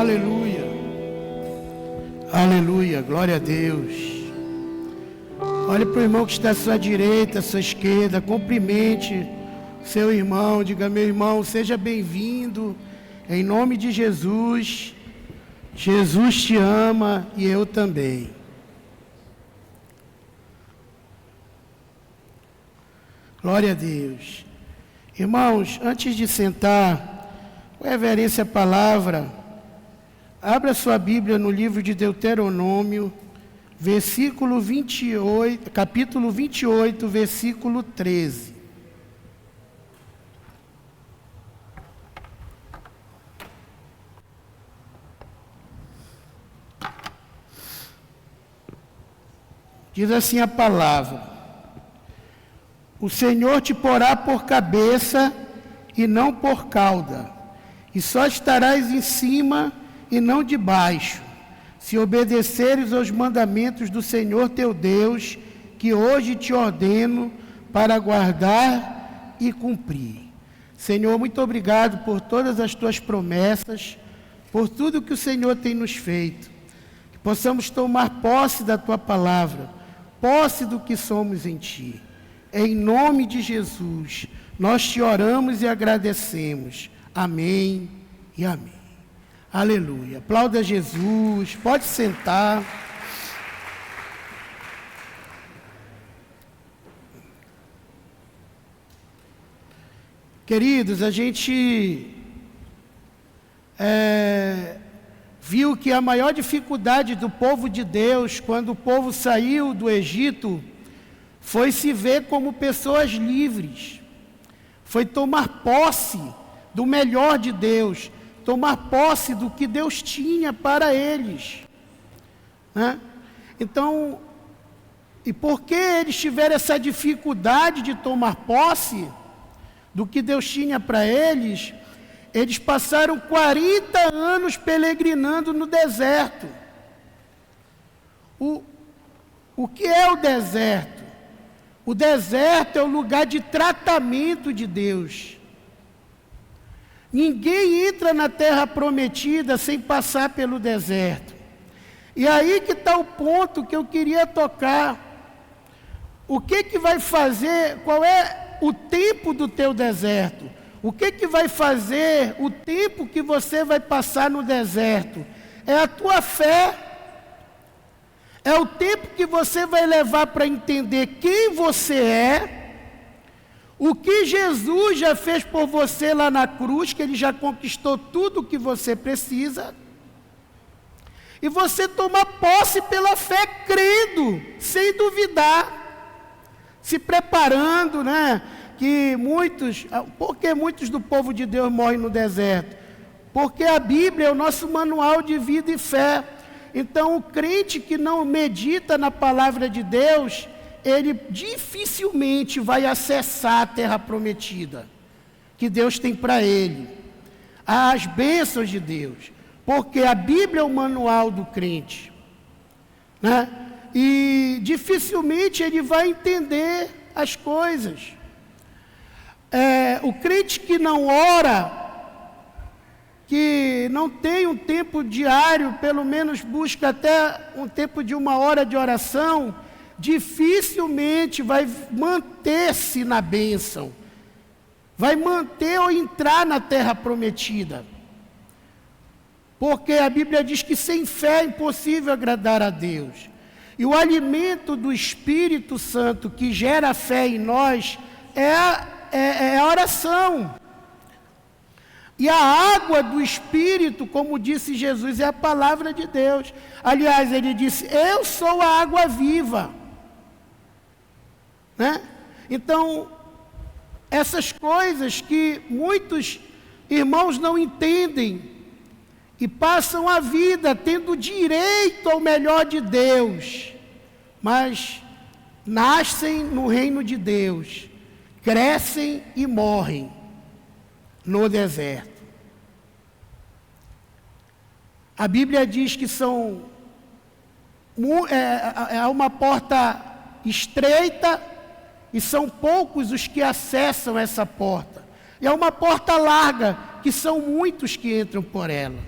Aleluia. Aleluia. Glória a Deus. Olhe para o irmão que está à sua direita, à sua esquerda. Cumprimente seu irmão. Diga: meu irmão, seja bem-vindo. Em nome de Jesus. Jesus te ama e eu também. Glória a Deus. Irmãos, antes de sentar, com reverência à palavra, abra sua Bíblia no livro de Deuteronômio, capítulo 28, versículo 13. Diz assim a palavra: o Senhor te porá por cabeça e não por cauda, e só estarás em cima e não debaixo, se obedeceres aos mandamentos do Senhor teu Deus, que hoje te ordeno para guardar e cumprir. Senhor, muito obrigado por todas as tuas promessas, por tudo que o Senhor tem nos feito, que possamos tomar posse da tua palavra, posse do que somos em ti. Em nome de Jesus, nós te oramos e agradecemos. Amém e amém. Aleluia. Aplauda Jesus. Pode sentar. Queridos, a gente viu que a maior dificuldade do povo de Deus, quando o povo saiu do Egito, foi se ver como pessoas livres, foi tomar posse do melhor de Deus, tomar posse do que Deus tinha para eles, né? Então, e porque eles tiveram essa dificuldade de tomar posse do que Deus tinha para eles, eles passaram 40 anos peregrinando no deserto. O que é o deserto? O deserto é o lugar de tratamento de Deus. Ninguém entra na terra prometida sem passar pelo deserto. E aí que está o ponto que eu queria tocar. O que vai fazer, qual é o tempo do teu deserto? O que vai fazer o tempo que você vai passar no deserto? É a tua fé. É o tempo que você vai levar para entender quem você é, o que Jesus já fez por você lá na cruz, que Ele já conquistou tudo o que você precisa, e você tomar posse pela fé, crendo, sem duvidar, se preparando, né? Por que muitos do povo de Deus morrem no deserto? Porque a Bíblia é o nosso manual de vida e fé. Então, o crente que não medita na palavra de Deus, ele dificilmente vai acessar a terra prometida que Deus tem para ele, as bênçãos de Deus, porque a Bíblia é o manual do crente, né? E dificilmente ele vai entender as coisas. O crente que não ora, que não tem um tempo diário, pelo menos busca até um tempo de 1 hora de oração, dificilmente vai manter-se na bênção, vai manter ou entrar na terra prometida. Porque a Bíblia diz que sem fé é impossível agradar a Deus. E o alimento do Espírito Santo que gera fé em nós é a oração. E a água do Espírito, como disse Jesus, é a palavra de Deus. Aliás, ele disse: eu sou a água viva, né? Então, essas coisas que muitos irmãos não entendem e passam a vida tendo direito ao melhor de Deus, mas nascem no reino de Deus, crescem e morrem no deserto. A Bíblia diz que há uma porta estreita e são poucos os que acessam essa porta. E há uma porta larga, que são muitos que entram por ela.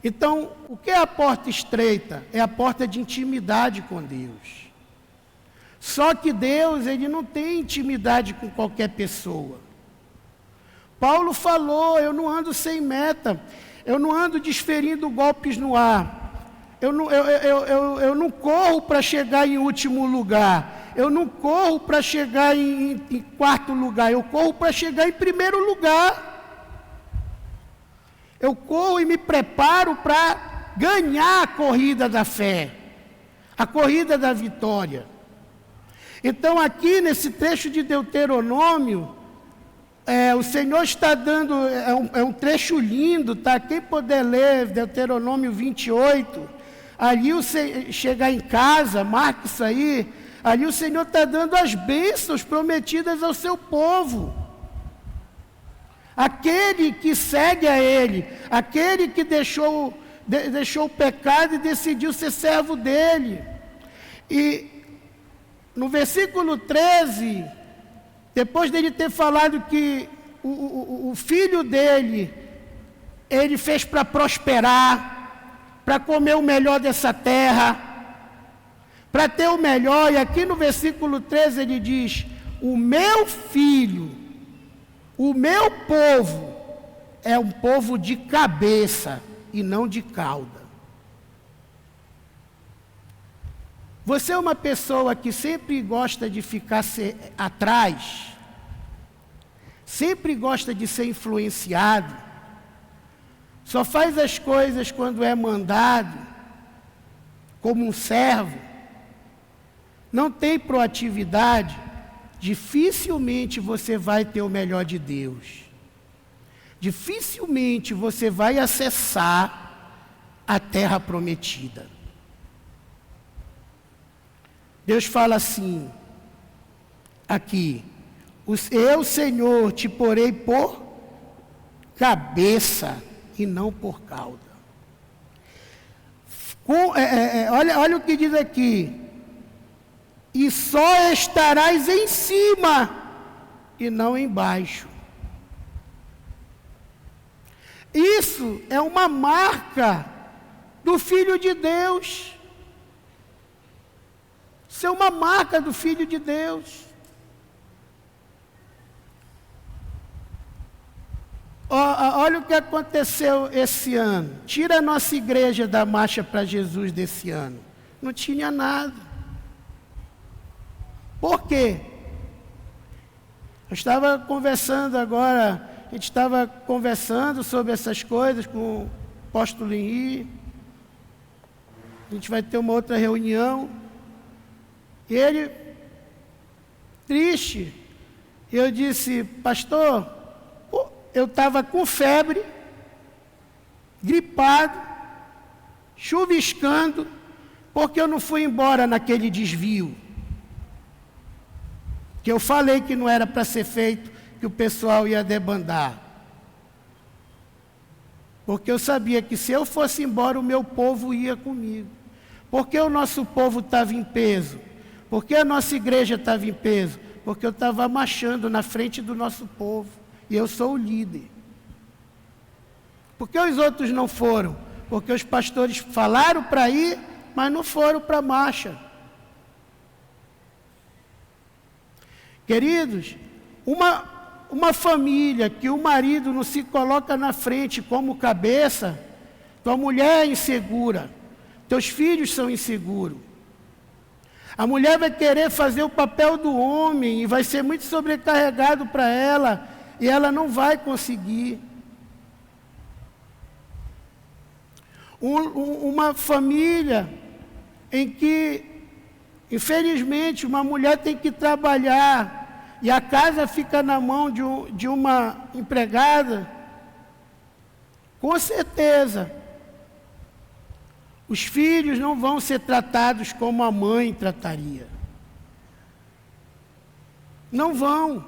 Então, o que é a porta estreita? É a porta de intimidade com Deus. Só que Deus, Ele não tem intimidade com qualquer pessoa. Paulo falou, eu não ando sem meta, eu não ando desferindo golpes no ar. Eu não corro para chegar em último lugar. Eu não corro para chegar em quarto lugar. Eu corro para chegar em primeiro lugar. Eu corro e me preparo para ganhar a corrida da fé. A corrida da vitória. Então aqui nesse trecho de Deuteronômio, o Senhor está dando, é um trecho lindo, tá? Quem puder ler Deuteronômio 28, ali chegar em casa, marque isso aí, ali o Senhor está dando as bênçãos prometidas ao seu povo. Aquele que segue a Ele, aquele que deixou o pecado e decidiu ser servo dEle. E no versículo 13, depois dele ter falado que o filho dele, ele fez para prosperar, para comer o melhor dessa terra, para ter o melhor, e aqui no versículo 13 ele diz, o meu filho, o meu povo, é um povo de cabeça e não de cauda. Você é uma pessoa que sempre gosta de ficar atrás, sempre gosta de ser influenciado, só faz as coisas quando é mandado, como um servo, não tem proatividade, dificilmente você vai ter o melhor de Deus. Dificilmente você vai acessar a terra prometida. Deus fala assim, aqui, eu, Senhor, te porei por cabeça e não por cauda. Olha o que diz aqui, e só estarás em cima e não embaixo. Isso é uma marca do Filho de Deus. Isso é uma marca do Filho de Deus. Olha o que aconteceu esse ano. Tira a nossa igreja da Marcha para Jesus desse ano. Não tinha nada. Por quê? Eu estava conversando agora, a gente estava conversando sobre essas coisas com o apóstolo Henri. A gente vai ter uma outra reunião. E ele, triste, eu disse, pastor, eu estava com febre, gripado, chuviscando, porque eu não fui embora naquele desvio. Que eu falei que não era para ser feito, que o pessoal ia debandar. Porque eu sabia que se eu fosse embora, o meu povo ia comigo. Porque o nosso povo estava em peso. Porque a nossa igreja estava em peso? Porque eu estava marchando na frente do nosso povo. E eu sou o líder. Por que os outros não foram? Porque os pastores falaram para ir, mas não foram para a marcha. Queridos, uma família que o marido não se coloca na frente como cabeça, tua mulher é insegura, teus filhos são inseguros. A mulher vai querer fazer o papel do homem e vai ser muito sobrecarregado para ela, e ela não vai conseguir. Uma família em que, infelizmente, uma mulher tem que trabalhar e a casa fica na mão de uma empregada, com certeza, os filhos não vão ser tratados como a mãe trataria. Não vão.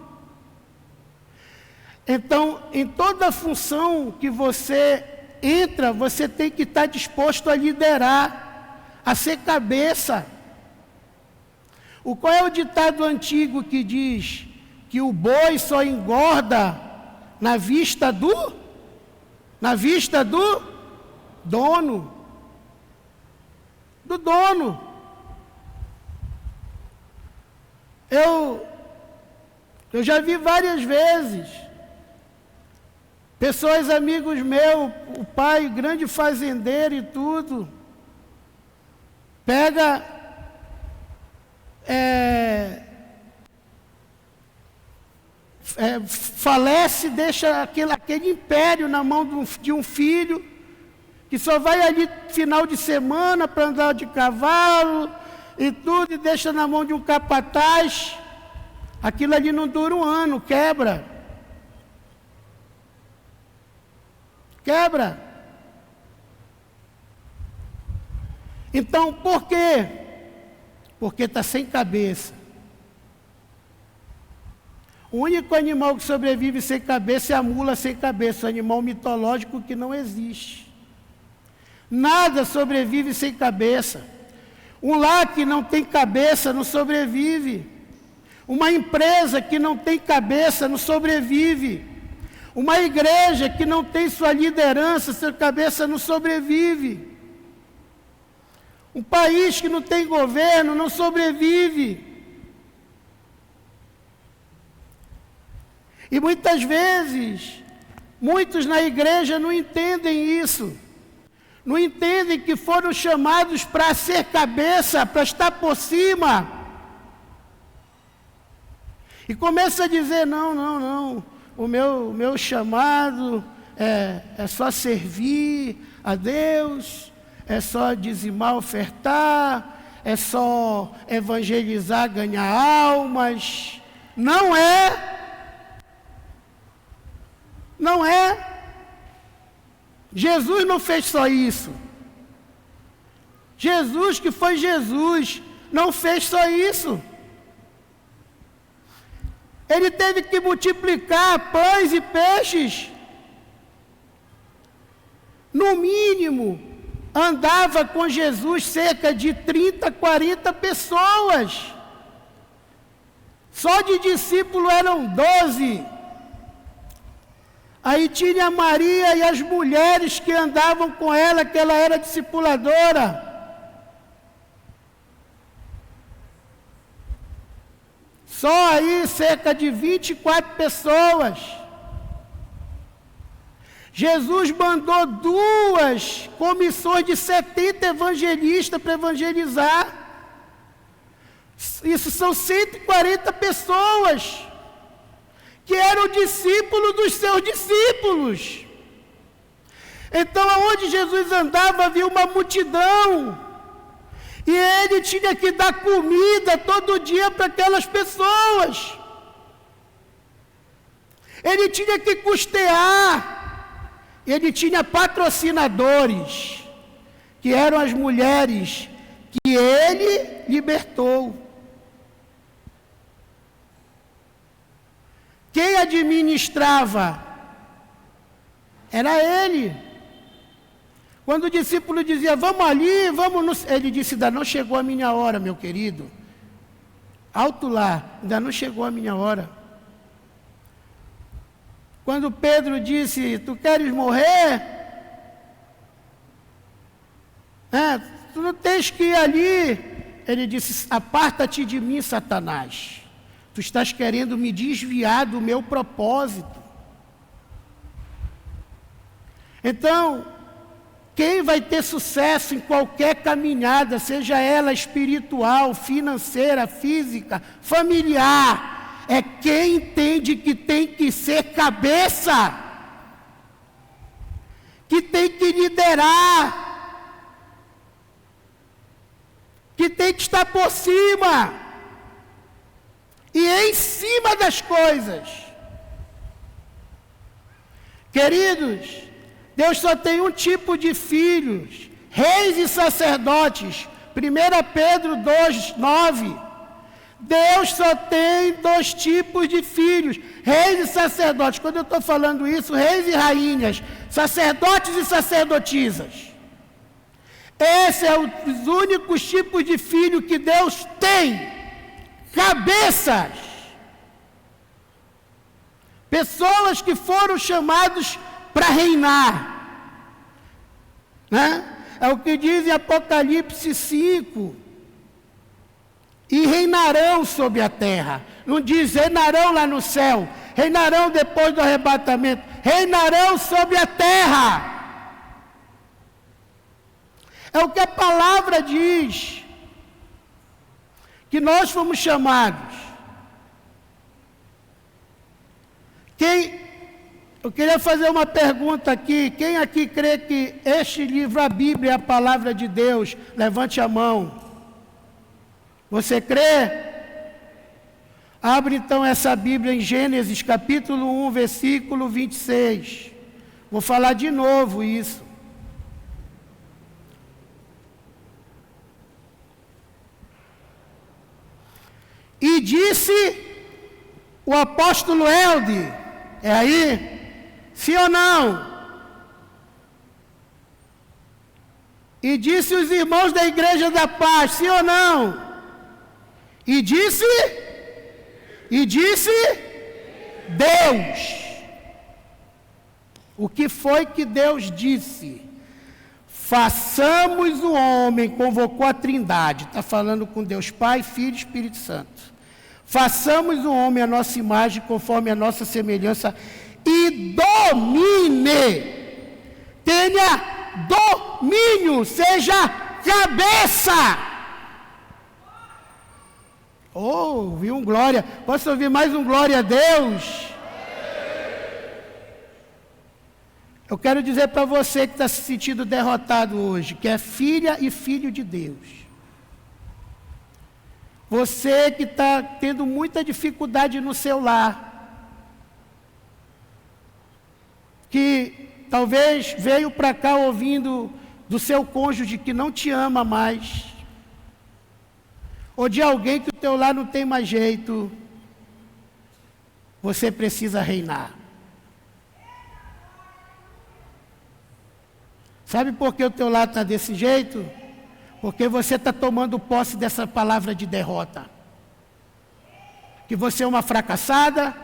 Então, em toda função que você entra, você tem que estar disposto a liderar, a ser cabeça. Qual é o ditado antigo que diz que o boi só engorda na vista do dono. Do dono. Eu já vi várias vezes pessoas, amigos meus, o pai, grande fazendeiro e tudo, pega falece, deixa aquele império na mão de um filho, que só vai ali final de semana para andar de cavalo e tudo, e deixa na mão de um capataz. Aquilo ali não dura um ano, quebra. Quebra. Então, por quê? Porque está sem cabeça. O único animal que sobrevive sem cabeça é a mula sem cabeça, um animal mitológico que não existe. Nada sobrevive sem cabeça. Um lar que não tem cabeça não sobrevive. Uma empresa que não tem cabeça não sobrevive. Uma igreja que não tem sua liderança, sua cabeça não sobrevive. Um país que não tem governo não sobrevive. E muitas vezes, muitos na igreja não entendem isso. Não entendem que foram chamados para ser cabeça, para estar por cima. E começa a dizer, não, o meu chamado é só servir a Deus, é só dizimar, ofertar, é só evangelizar, ganhar almas. Não é. Não é. Jesus não fez só isso. Jesus, que foi Jesus, não fez só isso. Ele teve que multiplicar pães e peixes. No mínimo, andava com Jesus cerca de 30, 40 pessoas. Só de discípulo eram 12. Aí tinha Maria e as mulheres que andavam com ela, que ela era discipuladora. Só aí cerca de 24 pessoas. Jesus mandou 2 comissões de 70 evangelistas para evangelizar. Isso são 140 pessoas que eram discípulos dos seus discípulos. Então, aonde Jesus andava, havia uma multidão. E ele tinha que dar comida todo dia para aquelas pessoas. Ele tinha que custear. Ele tinha patrocinadores, que eram as mulheres que ele libertou. Quem administrava era ele. Quando o discípulo dizia, vamos ali, ele disse, ainda não chegou a minha hora, meu querido. Alto lá, ainda não chegou a minha hora. Quando Pedro disse, tu queres morrer? Tu não tens que ir ali. Ele disse, aparta-te de mim, Satanás. Tu estás querendo me desviar do meu propósito. Então, quem vai ter sucesso em qualquer caminhada, seja ela espiritual, financeira, física, familiar, é quem entende que tem que ser cabeça, que tem que liderar, que tem que estar por cima e em cima das coisas. Queridos, Deus só tem um tipo de filhos, reis e sacerdotes. 1 Pedro 2, 9. Deus só tem 2 tipos de filhos, reis e sacerdotes. Quando eu estou falando isso, reis e rainhas, sacerdotes e sacerdotisas. Esses são os únicos tipos de filho que Deus tem. Cabeças. Pessoas que foram chamados para reinar. né? É o que diz em Apocalipse 5. E reinarão sobre a terra. Não diz reinarão lá no céu, reinarão depois do arrebatamento, reinarão sobre a terra. É o que a palavra diz, que nós fomos chamados. Eu queria fazer uma pergunta aqui. Quem aqui crê que este livro, a Bíblia, é a palavra de Deus? Levante a mão. Você crê? Abre então essa Bíblia em Gênesis capítulo 1, versículo 26. Vou falar de novo isso. E disse o apóstolo Elde, é aí? Sim ou não? E disse os irmãos da Igreja da Paz, sim ou não? E disse Deus. O que foi que Deus disse? Façamos o homem, convocou a Trindade, está falando com Deus Pai, Filho e Espírito Santo. Façamos o homem a nossa imagem, conforme a nossa semelhança, e domine, tenha domínio, seja cabeça. Oh, ouvi um glória. Posso ouvir mais um glória a Deus? Eu quero dizer para você que está se sentindo derrotado hoje, que é filha e filho de Deus. Você que está tendo muita dificuldade no seu lar, que talvez veio para cá ouvindo do seu cônjuge que não te ama mais, ou de alguém que o teu lar não tem mais jeito, você precisa reinar. Sabe por que o teu lar está desse jeito? Porque você está tomando posse dessa palavra de derrota. Que você é uma fracassada,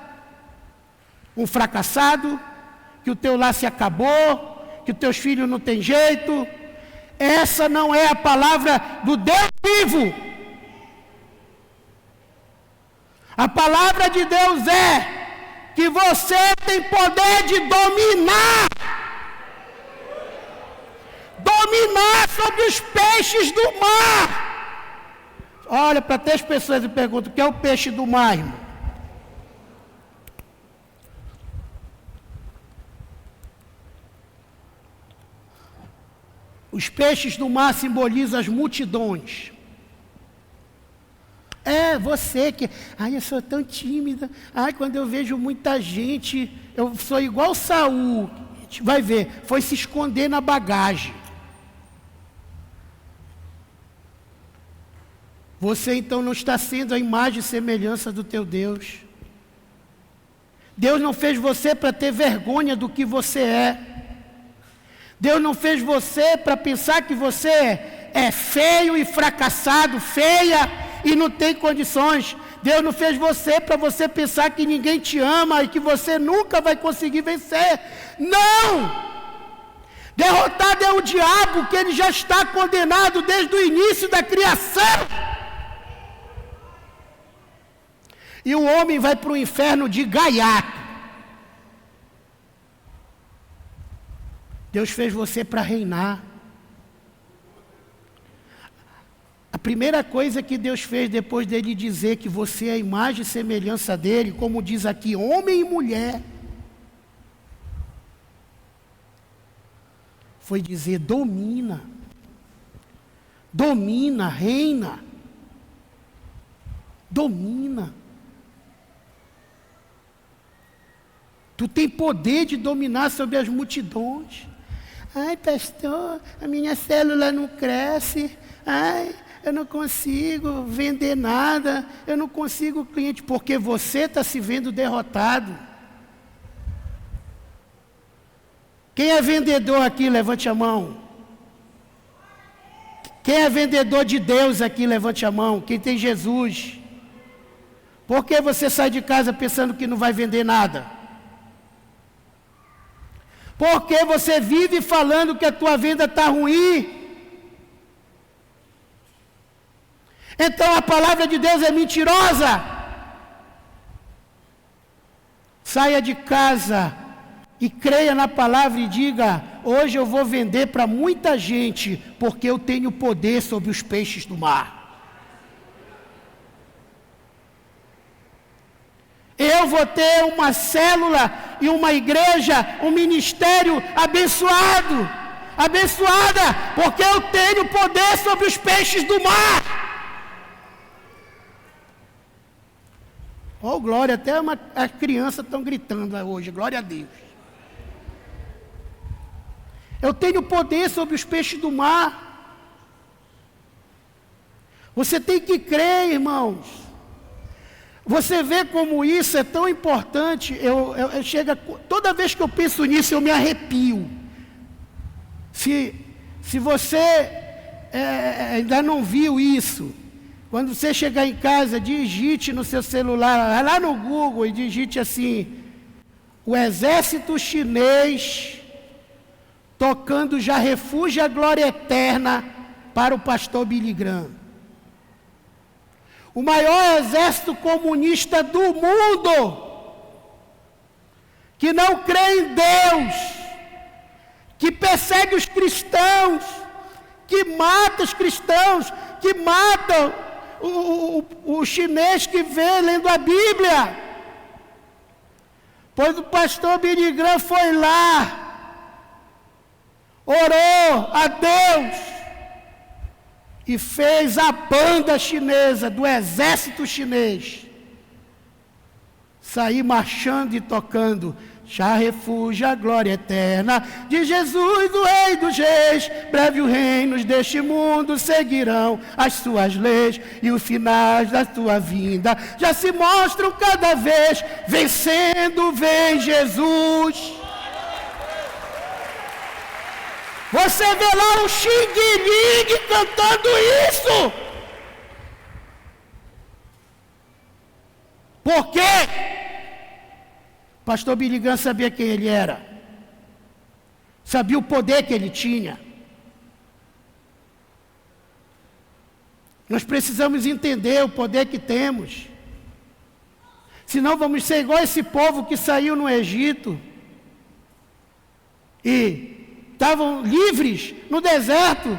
um fracassado, que o teu lar se acabou, que os teus filhos não têm jeito. Essa não é a palavra do Deus vivo. A palavra de Deus é que você tem poder de dominar sobre os peixes do mar. Olha para 3 pessoas e pergunta: o que é o peixe do mar, irmão? Os peixes do mar simbolizam as multidões. É, você que... Ai, eu sou tão tímida. Ai, quando eu vejo muita gente, eu sou igual Saul. A gente vai ver, foi se esconder na bagagem. Você então não está sendo a imagem e semelhança do teu Deus. Deus não fez você para ter vergonha do que você é. Deus não fez você para pensar que você é feio e fracassado, feia e não tem condições. Deus não fez você para você pensar que ninguém te ama e que você nunca vai conseguir vencer. Não! Derrotado é o diabo, que ele já está condenado desde o início da criação. E o homem vai para o inferno de gaiato. Deus fez você para reinar. A primeira coisa que Deus fez depois dele dizer que você é a imagem e semelhança dele, como diz aqui, homem e mulher, foi dizer: domina, reina, domina. Tu tem poder de dominar sobre as multidões. Ai, pastor, a minha célula não cresce. Ai, eu não consigo vender nada. Eu não consigo cliente. Porque você está se vendo derrotado. Quem é vendedor aqui, levante a mão. Quem é vendedor de Deus aqui, levante a mão. Quem tem Jesus. Por que você sai de casa pensando que não vai vender nada? Porque você vive falando que a tua vida está ruim. Então a palavra de Deus é mentirosa. Saia de casa e creia na palavra e diga: hoje eu vou vender para muita gente, porque eu tenho poder sobre os peixes do mar. Eu vou ter uma célula e uma igreja, um ministério abençoado, abençoada, porque eu tenho poder sobre os peixes do mar. Oh, glória, até as crianças estão gritando hoje, glória a Deus. Eu tenho poder sobre os peixes do mar. Você tem que crer, irmãos. Você vê como isso é tão importante. Toda vez que eu penso nisso, eu me arrepio. Se você ainda não viu isso, quando você chegar em casa, digite no seu celular, vai lá no Google e digite assim: o exército chinês tocando Já Refúgio a Glória Eterna para o pastor Billy Graham. O maior exército comunista do mundo, que não crê em Deus, que persegue os cristãos, que mata os cristãos, que mata o chinês que vê lendo a Bíblia. Pois o pastor Billy Graham foi lá, orou a Deus e fez a banda chinesa, do exército chinês, sair marchando e tocando Já Refúgio a Glória Eterna de Jesus, o Rei dos Reis. Breve os reinos deste mundo seguirão as suas leis, e os finais da sua vinda já se mostram cada vez. Vencendo vem Jesus. Você vê lá o Xing Ling cantando isso. Por quê? Pastor Billy Graham sabia quem ele era. Sabia o poder que ele tinha. Nós precisamos entender o poder que temos. Senão vamos ser igual esse povo que saiu no Egito e estavam livres no deserto,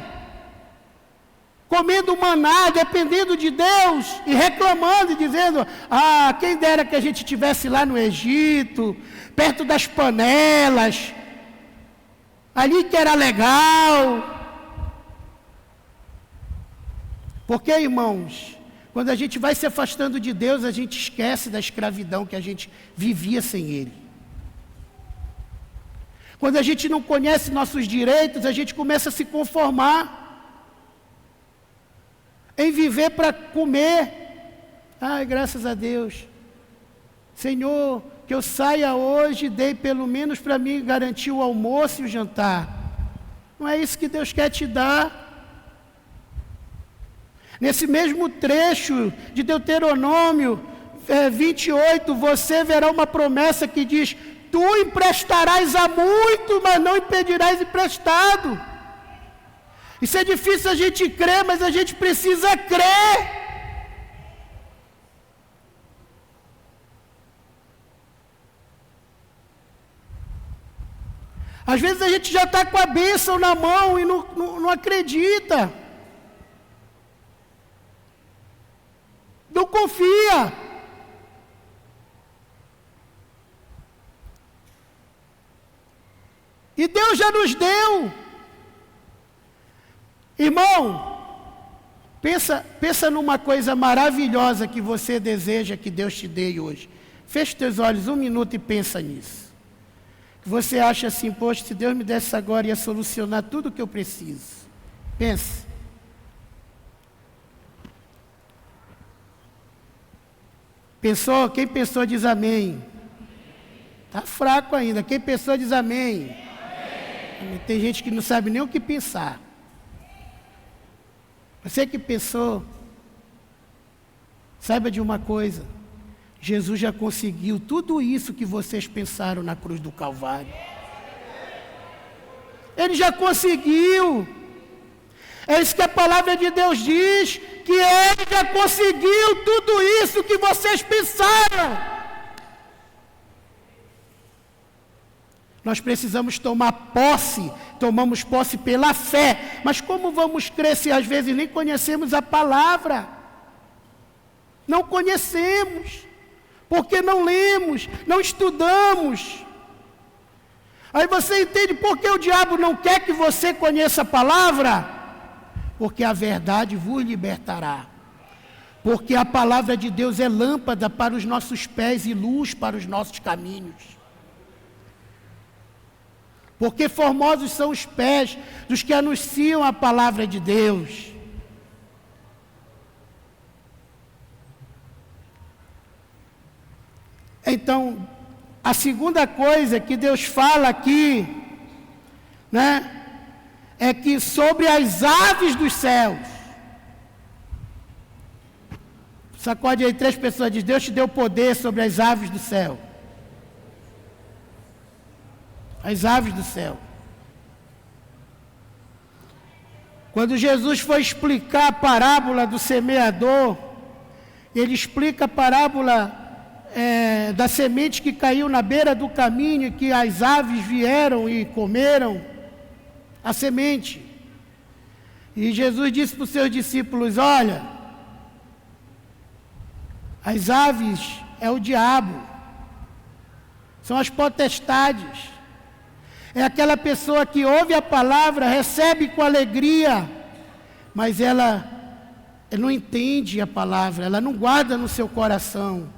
comendo maná, dependendo de Deus, e reclamando e dizendo: ah, quem dera que a gente estivesse lá no Egito, perto das panelas, ali que era legal. Porque, irmãos, quando a gente vai se afastando de Deus, a gente esquece da escravidão que a gente vivia sem Ele. Quando a gente não conhece nossos direitos, a gente começa a se conformar em viver para comer. Ai, graças a Deus. Senhor, que eu saia hoje e dei pelo menos para mim garantir o almoço e o jantar. Não é isso que Deus quer te dar. Nesse mesmo trecho de Deuteronômio 28, você verá uma promessa que diz: tu emprestarás a muito, mas não impedirás emprestado. Isso é difícil a gente crer, mas a gente precisa crer. Às vezes a gente já está com a bênção na mão e não acredita. Não confia. E Deus já nos deu. Irmão, pensa numa coisa maravilhosa que você deseja que Deus te dê hoje. Feche teus olhos 1 minuto e pensa nisso. Você acha assim: poxa, se Deus me desse agora, ia solucionar tudo o que eu preciso. Pense. Pensou? Quem pensou diz amém. Está fraco ainda. Quem pensou diz amém. Tem gente que não sabe nem o que pensar. Você que pensou, saiba de uma coisa: Jesus já conseguiu tudo isso que vocês pensaram na cruz do Calvário. Ele já conseguiu. É isso que a palavra de Deus diz, que ele já conseguiu tudo isso que vocês pensaram. Nós precisamos tomar posse, tomamos posse pela fé. Mas como vamos crer se às vezes nem conhecemos a palavra? Não conhecemos, porque não lemos, não estudamos. Aí você entende por que o diabo não quer que você conheça a palavra? Porque a verdade vos libertará. Porque a palavra de Deus é lâmpada para os nossos pés e luz para os nossos caminhos. Porque formosos são os pés dos que anunciam a palavra de Deus. Então, a segunda coisa que Deus fala aqui, né, é que sobre as aves dos céus. Sacode aí 3 pessoas, diz: Deus te deu poder sobre as aves do céu. As aves do céu. Quando Jesus foi explicar a parábola do semeador, ele explica a parábola da semente que caiu na beira do caminho, que as aves vieram e comeram a semente. E Jesus disse para os seus discípulos: olha, as aves é o diabo, são as potestades, é aquela pessoa que ouve a palavra, recebe com alegria, mas ela não entende a palavra, ela não guarda no seu coração.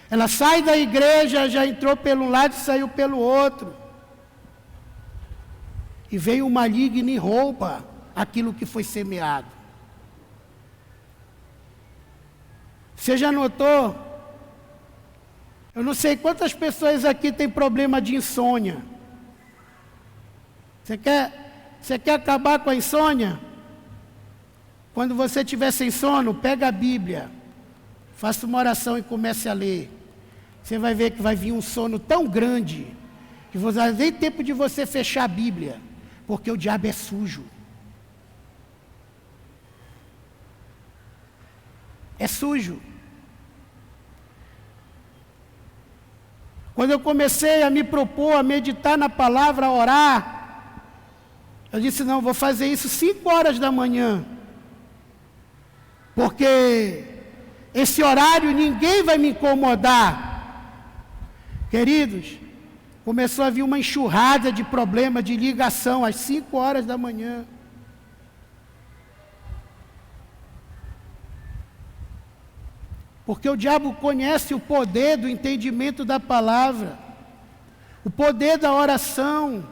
Ela sai da igreja, já entrou pelo lado e saiu pelo outro. E veio o maligno e rouba aquilo que foi semeado. Você já notou? Eu não sei quantas pessoas aqui têm problema de insônia. Você quer acabar com a insônia? Quando você estiver sem sono, pega a Bíblia, faça uma oração e comece a ler. Você vai ver que vai vir um sono tão grande que não vai nem tempo de você fechar a Bíblia, porque o diabo é sujo. É sujo. Quando eu comecei a me propor a meditar na palavra, a orar, eu disse: não, vou fazer isso 5 horas da manhã, porque esse horário ninguém vai me incomodar. Queridos, começou a vir uma enxurrada de problema de ligação às 5 horas da manhã. Porque o diabo conhece o poder do entendimento da palavra, o poder da oração,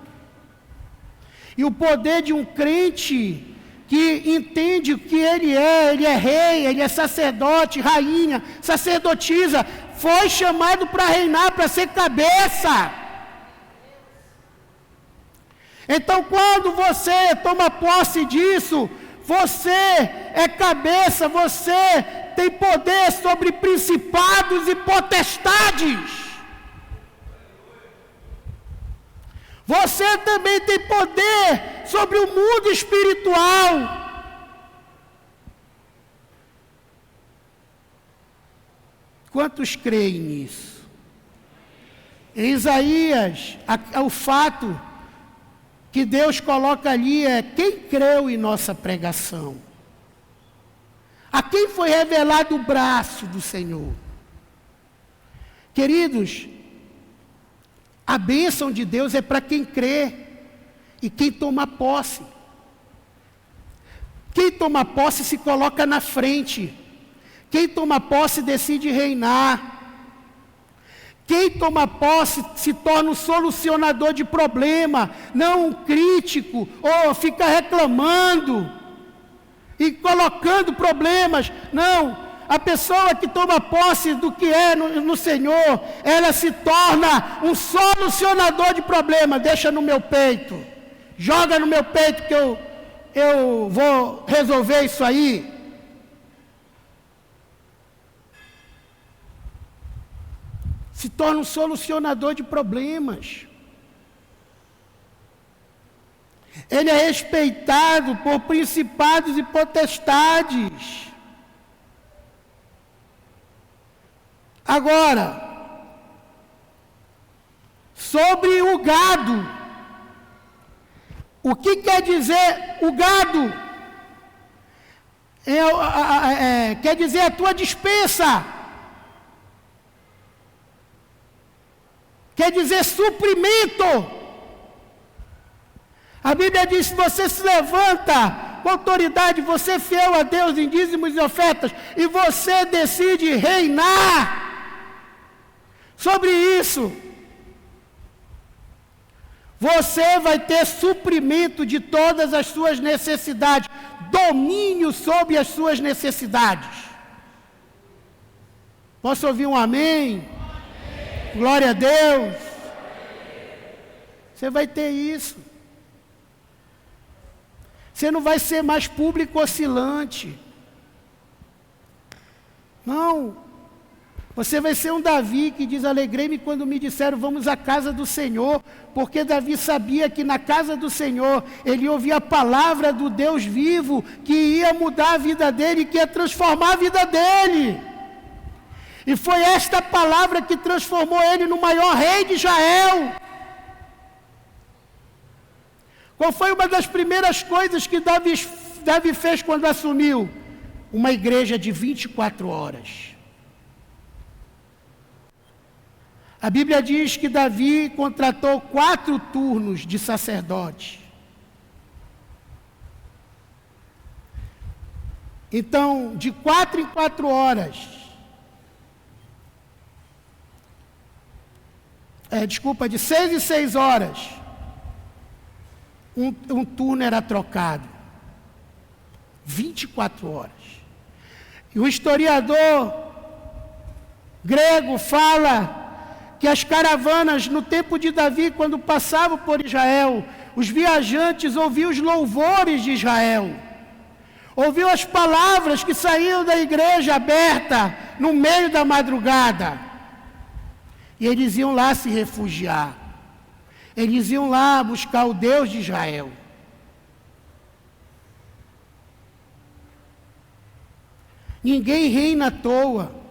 e o poder de um crente que entende o que ele é rei, ele é sacerdote, rainha, sacerdotisa, foi chamado para reinar, para ser cabeça. Então, quando você toma posse disso, você é cabeça, você tem poder sobre principados e potestades. Você também tem poder sobre o mundo espiritual. Quantos creem nisso? Em Isaías, o fato que Deus coloca ali é: quem creu em nossa pregação? A quem foi revelado o braço do Senhor? Queridos, a bênção de Deus é para quem crê e quem toma posse. Quem toma posse se coloca na frente. Quem toma posse decide reinar. Quem toma posse se torna um solucionador de problema, não um crítico, ou fica reclamando e colocando problemas. Não, a pessoa que toma posse do que é no Senhor, ela se torna um solucionador de problema. Deixa no meu peito, joga no meu peito que eu vou resolver isso aí. Se torna um solucionador de problemas. ele é respeitado por principados e potestades. Agora, sobre o gado, o que quer dizer o gado? Quer dizer a tua despensa, quer dizer suprimento. A Bíblia diz: se você se levanta com autoridade, você é fiel a Deus em dízimos e ofertas, e você decide reinar sobre isso, você vai ter suprimento de todas as suas necessidades, domínio sobre as suas necessidades. Posso ouvir um amém? Amém. Glória a Deus. Você vai ter isso. Você não vai ser mais público oscilante. Não. Você vai ser um Davi que diz: alegrei-me quando me disseram vamos à casa do Senhor, porque Davi sabia que na casa do Senhor ele ouvia a palavra do Deus vivo, que ia mudar a vida dele, que ia transformar a vida dele. E foi esta palavra que transformou ele no maior rei de Israel. Qual foi uma das primeiras coisas que Davi fez quando assumiu? Uma igreja de 24 horas. A Bíblia diz que Davi contratou 4 turnos de sacerdote. Então, de 4 em 4 horas, de 6 em 6 horas, um turno era trocado. 24 horas. E o historiador grego fala que as caravanas, no tempo de Davi, quando passavam por Israel, os viajantes ouviam os louvores de Israel, ouviam as palavras que saíam da igreja aberta no meio da madrugada, e eles iam lá se refugiar, eles iam lá buscar o Deus de Israel. Ninguém reina à toa.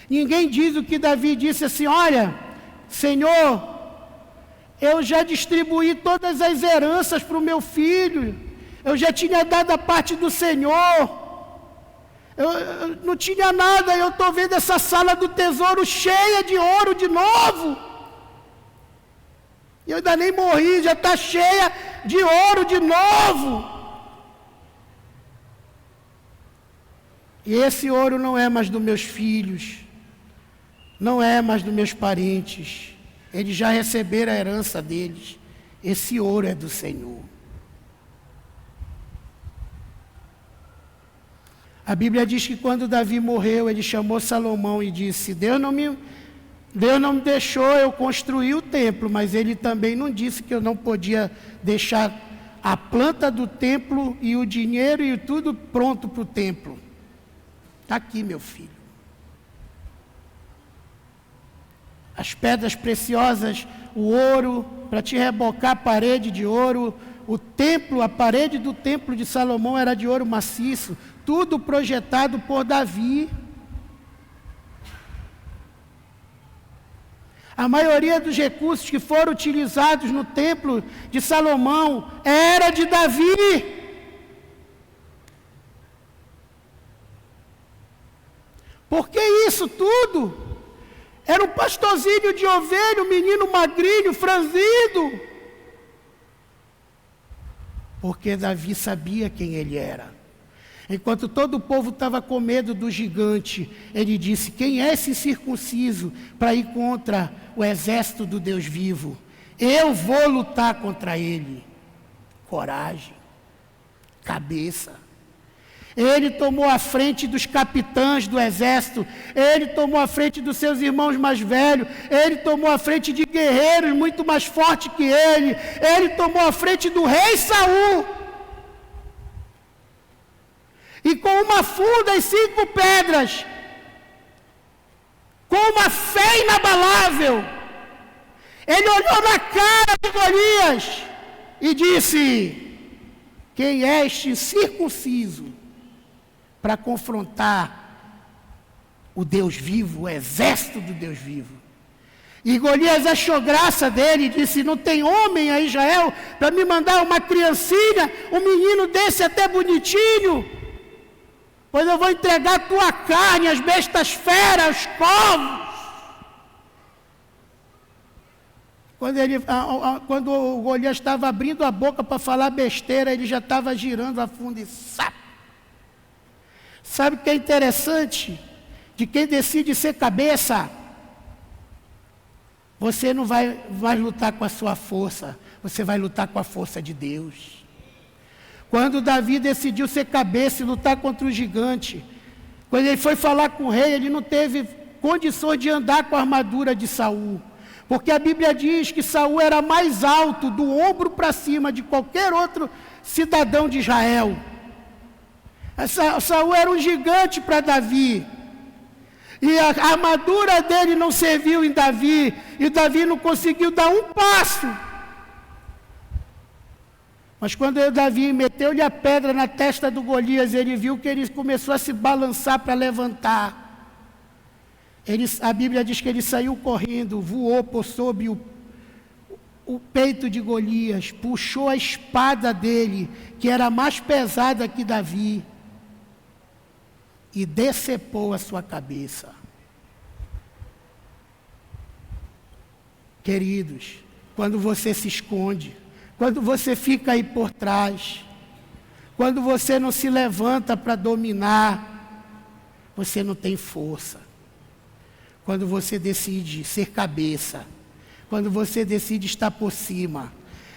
Ninguém diz o que Davi disse assim: olha, Senhor, eu já distribuí todas as heranças para o meu filho, eu já tinha dado a parte do Senhor, eu não tinha nada, eu estou vendo essa sala do tesouro cheia de ouro de novo, eu ainda nem morri, já está cheia de ouro de novo. E esse ouro não é mais dos meus filhos, não é mais dos meus parentes, eles já receberam a herança deles, esse ouro é do Senhor. A Bíblia diz que quando Davi morreu, ele chamou Salomão e disse: Deus não me deixou eu construir o templo, mas ele também não disse que eu não podia deixar a planta do templo e o dinheiro e tudo pronto para o templo. Está aqui, meu filho. As pedras preciosas, o ouro, para te rebocar a parede de ouro, o templo, a parede do templo de Salomão era de ouro maciço, tudo projetado por Davi. A maioria dos recursos que foram utilizados no templo de Salomão era de Davi. Porque isso tudo era um pastorzinho de ovelha, um menino magrinho, franzido. Porque Davi sabia quem ele era. Enquanto todo o povo estava com medo do gigante, ele disse: quem é esse incircunciso para ir contra o exército do Deus vivo? Eu vou lutar contra ele. Coragem, cabeça. Ele tomou a frente dos capitães do exército, ele tomou a frente dos seus irmãos mais velhos, ele tomou a frente de guerreiros muito mais fortes que ele tomou a frente do rei Saul. E com uma funda e 5 pedras, com uma fé inabalável, ele olhou na cara de Golias e disse: quem é este incircunciso para confrontar o Deus vivo, o exército do Deus vivo. E Golias achou graça dele e disse: não tem homem a Israel para me mandar uma criancinha, um menino desse até bonitinho, pois eu vou entregar a tua carne às bestas feras, aos corvos. Quando o Golias estava abrindo a boca para falar besteira, ele já estava girando a fundo e sapo. Sabe o que é interessante? De quem decide ser cabeça, você não vai lutar com a sua força, você vai lutar com a força de Deus. Quando Davi decidiu ser cabeça e lutar contra o gigante, quando ele foi falar com o rei, ele não teve condições de andar com a armadura de Saul, porque a Bíblia diz que Saul era mais alto do ombro para cima de qualquer outro cidadão de Israel. Saul era um gigante para Davi. E a armadura dele não serviu em Davi, e Davi não conseguiu dar um passo. Mas quando Davi meteu-lhe a pedra na testa do Golias, ele viu que ele começou a se balançar para levantar. A Bíblia diz que ele saiu correndo, voou por sobre o peito de Golias, puxou a espada dele, que era mais pesada que Davi, e decepou a sua cabeça. Queridos, quando você se esconde, quando você fica aí por trás, quando você não se levanta para dominar, você não tem força. Quando você decide ser cabeça, quando você decide estar por cima,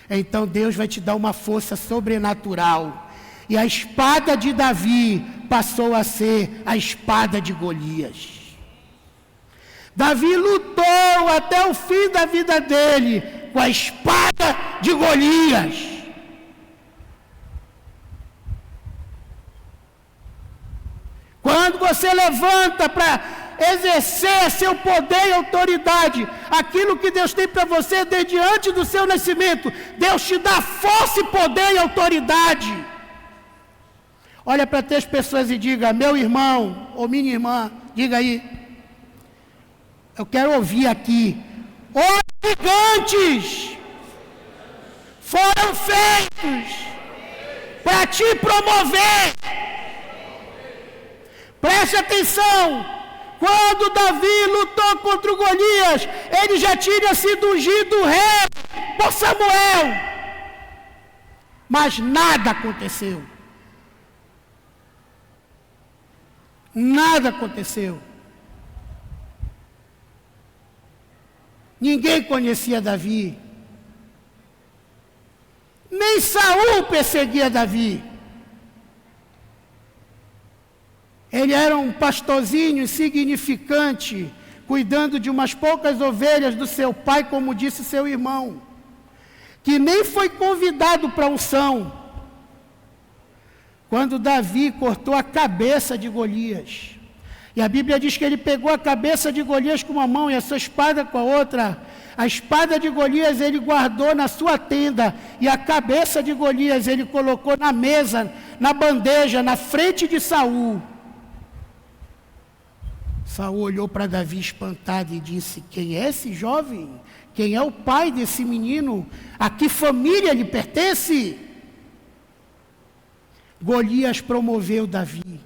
então Deus vai te dar uma força sobrenatural. E a espada de Davi passou a ser a espada de Golias. Davi lutou até o fim da vida dele com a espada de Golias. Quando você levanta para exercer seu poder e autoridade, aquilo que Deus tem para você desde antes do seu nascimento, Deus te dá força e poder e autoridade. Olha para 3 pessoas e diga: meu irmão ou minha irmã, diga aí. Eu quero ouvir aqui. Os gigantes foram feitos para te promover. Preste atenção. Quando Davi lutou contra o Golias, ele já tinha sido ungido rei por Samuel. Mas nada aconteceu. Nada aconteceu. Ninguém conhecia Davi. Nem Saul perseguia Davi. Ele era um pastorzinho insignificante, cuidando de umas poucas ovelhas do seu pai, como disse seu irmão, que nem foi convidado para a unção. Quando Davi cortou a cabeça de Golias, e a Bíblia diz que ele pegou a cabeça de Golias com uma mão e a sua espada com a outra. A espada de Golias ele guardou na sua tenda, e a cabeça de Golias ele colocou na mesa, na bandeja, na frente de Saul. Saul olhou para Davi espantado e disse: quem é esse jovem? Quem é o pai desse menino? A que família lhe pertence? Golias promoveu Davi.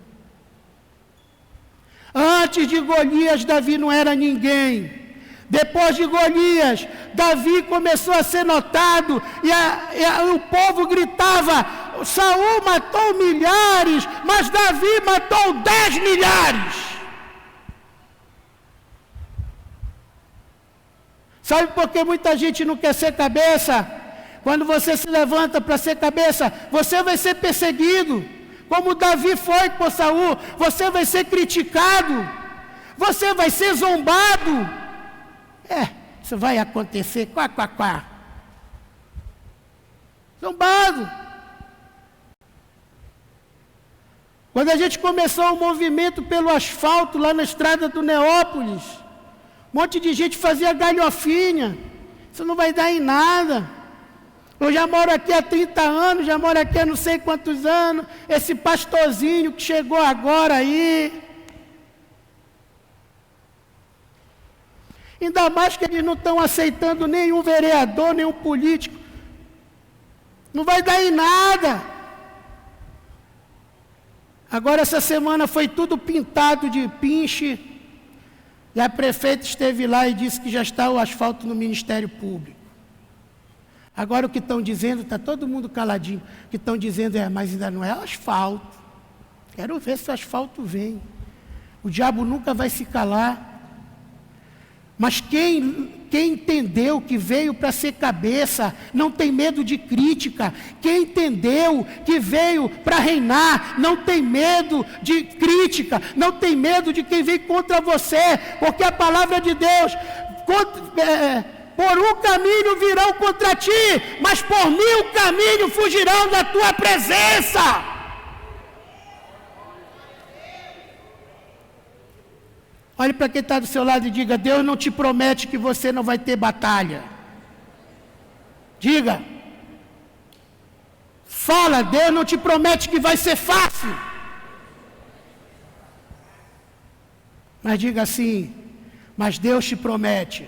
Antes de Golias, Davi não era ninguém. Depois de Golias, Davi começou a ser notado, e o povo gritava: Saul matou milhares, mas Davi matou 10 milhares. Sabe por que muita gente não quer ser cabeça? Quando você se levanta para ser cabeça, você vai ser perseguido, como Davi foi por Saul. Você vai ser criticado, você vai ser zombado. Isso vai acontecer, quá. Zombado. Quando a gente começou o movimento pelo asfalto, lá na estrada do Neópolis, um monte de gente fazia galhofinha. Isso não vai dar em nada. Eu já moro aqui há 30 anos, já moro aqui há não sei quantos anos. Esse pastorzinho que chegou agora aí. Ainda mais que eles não estão aceitando nenhum vereador, nenhum político. Não vai dar em nada. Agora essa semana foi tudo pintado de pinche. E a prefeita esteve lá e disse que já está o asfalto no Ministério Público. Agora o que estão dizendo, está todo mundo caladinho. O que estão dizendo mas ainda não é asfalto. Quero ver se o asfalto vem. O diabo nunca vai se calar. Mas quem entendeu que veio para ser cabeça, não tem medo de crítica. Quem entendeu que veio para reinar, não tem medo de crítica, não tem medo de quem vem contra você, porque a palavra de Deus, por um caminho virão contra ti, mas por 1000 caminhos fugirão da tua presença. Olhe para quem está do seu lado e diga: Deus não te promete que você não vai ter batalha. Diga. Fala, Deus não te promete que vai ser fácil. Mas diga assim: mas Deus te promete.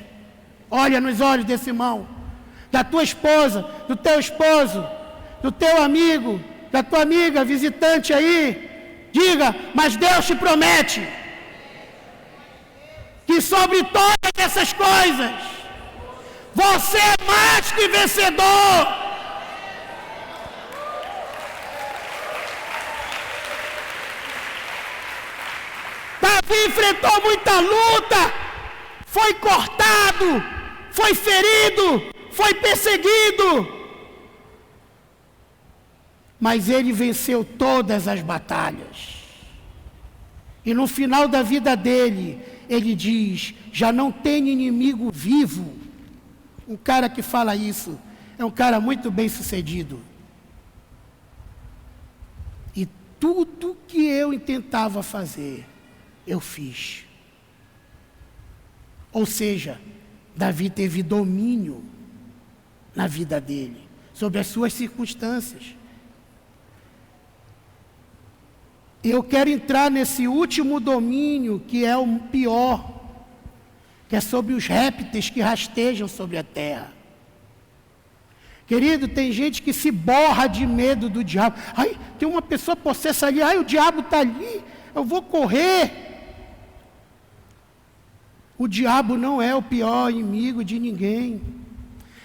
Olha nos olhos desse irmão, da tua esposa, do teu esposo, do teu amigo, da tua amiga visitante aí. Diga: mas Deus te promete que sobre todas essas coisas, você é mais que vencedor. Davi enfrentou muita luta, foi cortado, foi ferido, foi perseguido, mas ele venceu todas as batalhas. E no final da vida dele, ele diz: já não tem inimigo vivo. Um cara que fala isso é um cara muito bem sucedido. E tudo que eu tentava fazer, eu fiz. Ou seja, Davi teve domínio na vida dele, sobre as suas circunstâncias. Eu quero entrar nesse último domínio, que é o pior, que é sobre os répteis que rastejam sobre a terra. Querido, tem gente que se borra de medo do diabo. Ai, tem uma pessoa possessa ali, ai, o diabo está ali, eu vou correr. O diabo não é o pior inimigo de ninguém.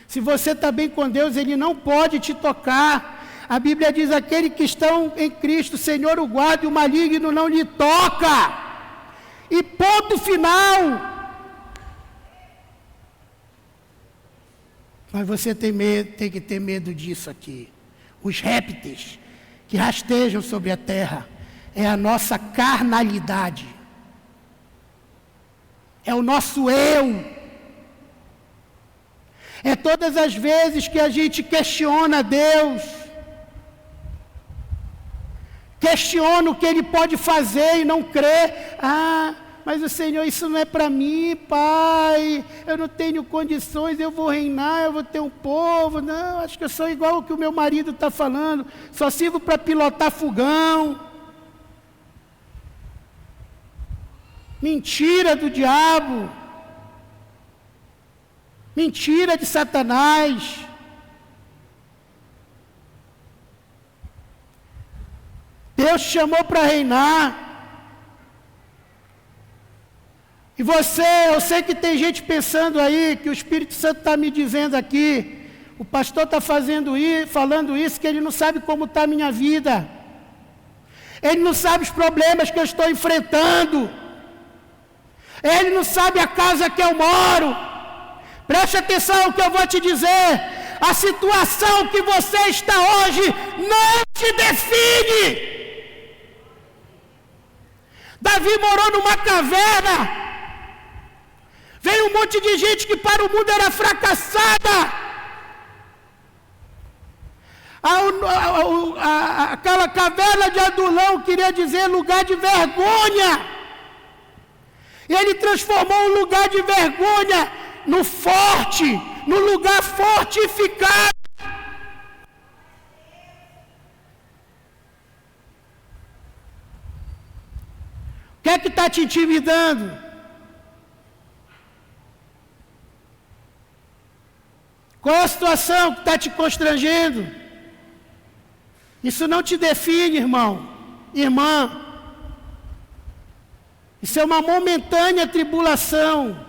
Se você está bem com Deus, ele não pode te tocar. A Bíblia diz: aquele que estão em Cristo, o Senhor o guarda e o maligno não lhe toca. E ponto final. Mas você tem que ter medo disso aqui. Os répteis que rastejam sobre a terra é a nossa carnalidade. É o nosso eu. É todas as vezes que a gente questiona Deus. Questiona o que Ele pode fazer e não crê. Ah, mas o Senhor, isso não é para mim, Pai. Eu não tenho condições, eu vou reinar, eu vou ter um povo. Não, acho que eu sou igual ao que o meu marido está falando. Só sirvo para pilotar fogão. Mentira do diabo. Mentira de Satanás. Deus te chamou para reinar. E você, eu sei que tem gente pensando aí, que o Espírito Santo está me dizendo aqui, o pastor está falando isso, que ele não sabe como está a minha vida. Ele não sabe os problemas que eu estou enfrentando. Ele não sabe a casa que eu moro. Preste atenção no que eu vou te dizer. A situação que você está hoje não te define. Davi morou numa caverna. Veio um monte de gente que para o mundo era fracassada. Aquela caverna de Adulão queria dizer lugar de vergonha. E ele transformou um lugar de vergonha no forte, no lugar fortificado. está te intimidando? Qual é a situação que está te constrangendo? Isso não te define, irmão, irmã. Isso é uma momentânea tribulação.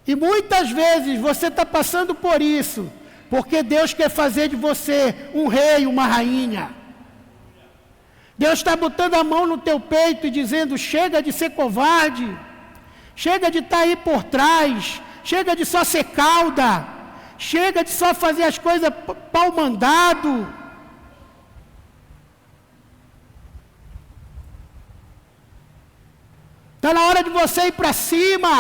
E muitas vezes você está passando por isso, porque Deus quer fazer de você um rei, uma rainha. Deus está botando a mão no teu peito e dizendo: chega de ser covarde, chega de estar aí por trás, chega de só ser cauda, chega de só fazer as coisas pau mandado. Está na hora de você ir para cima.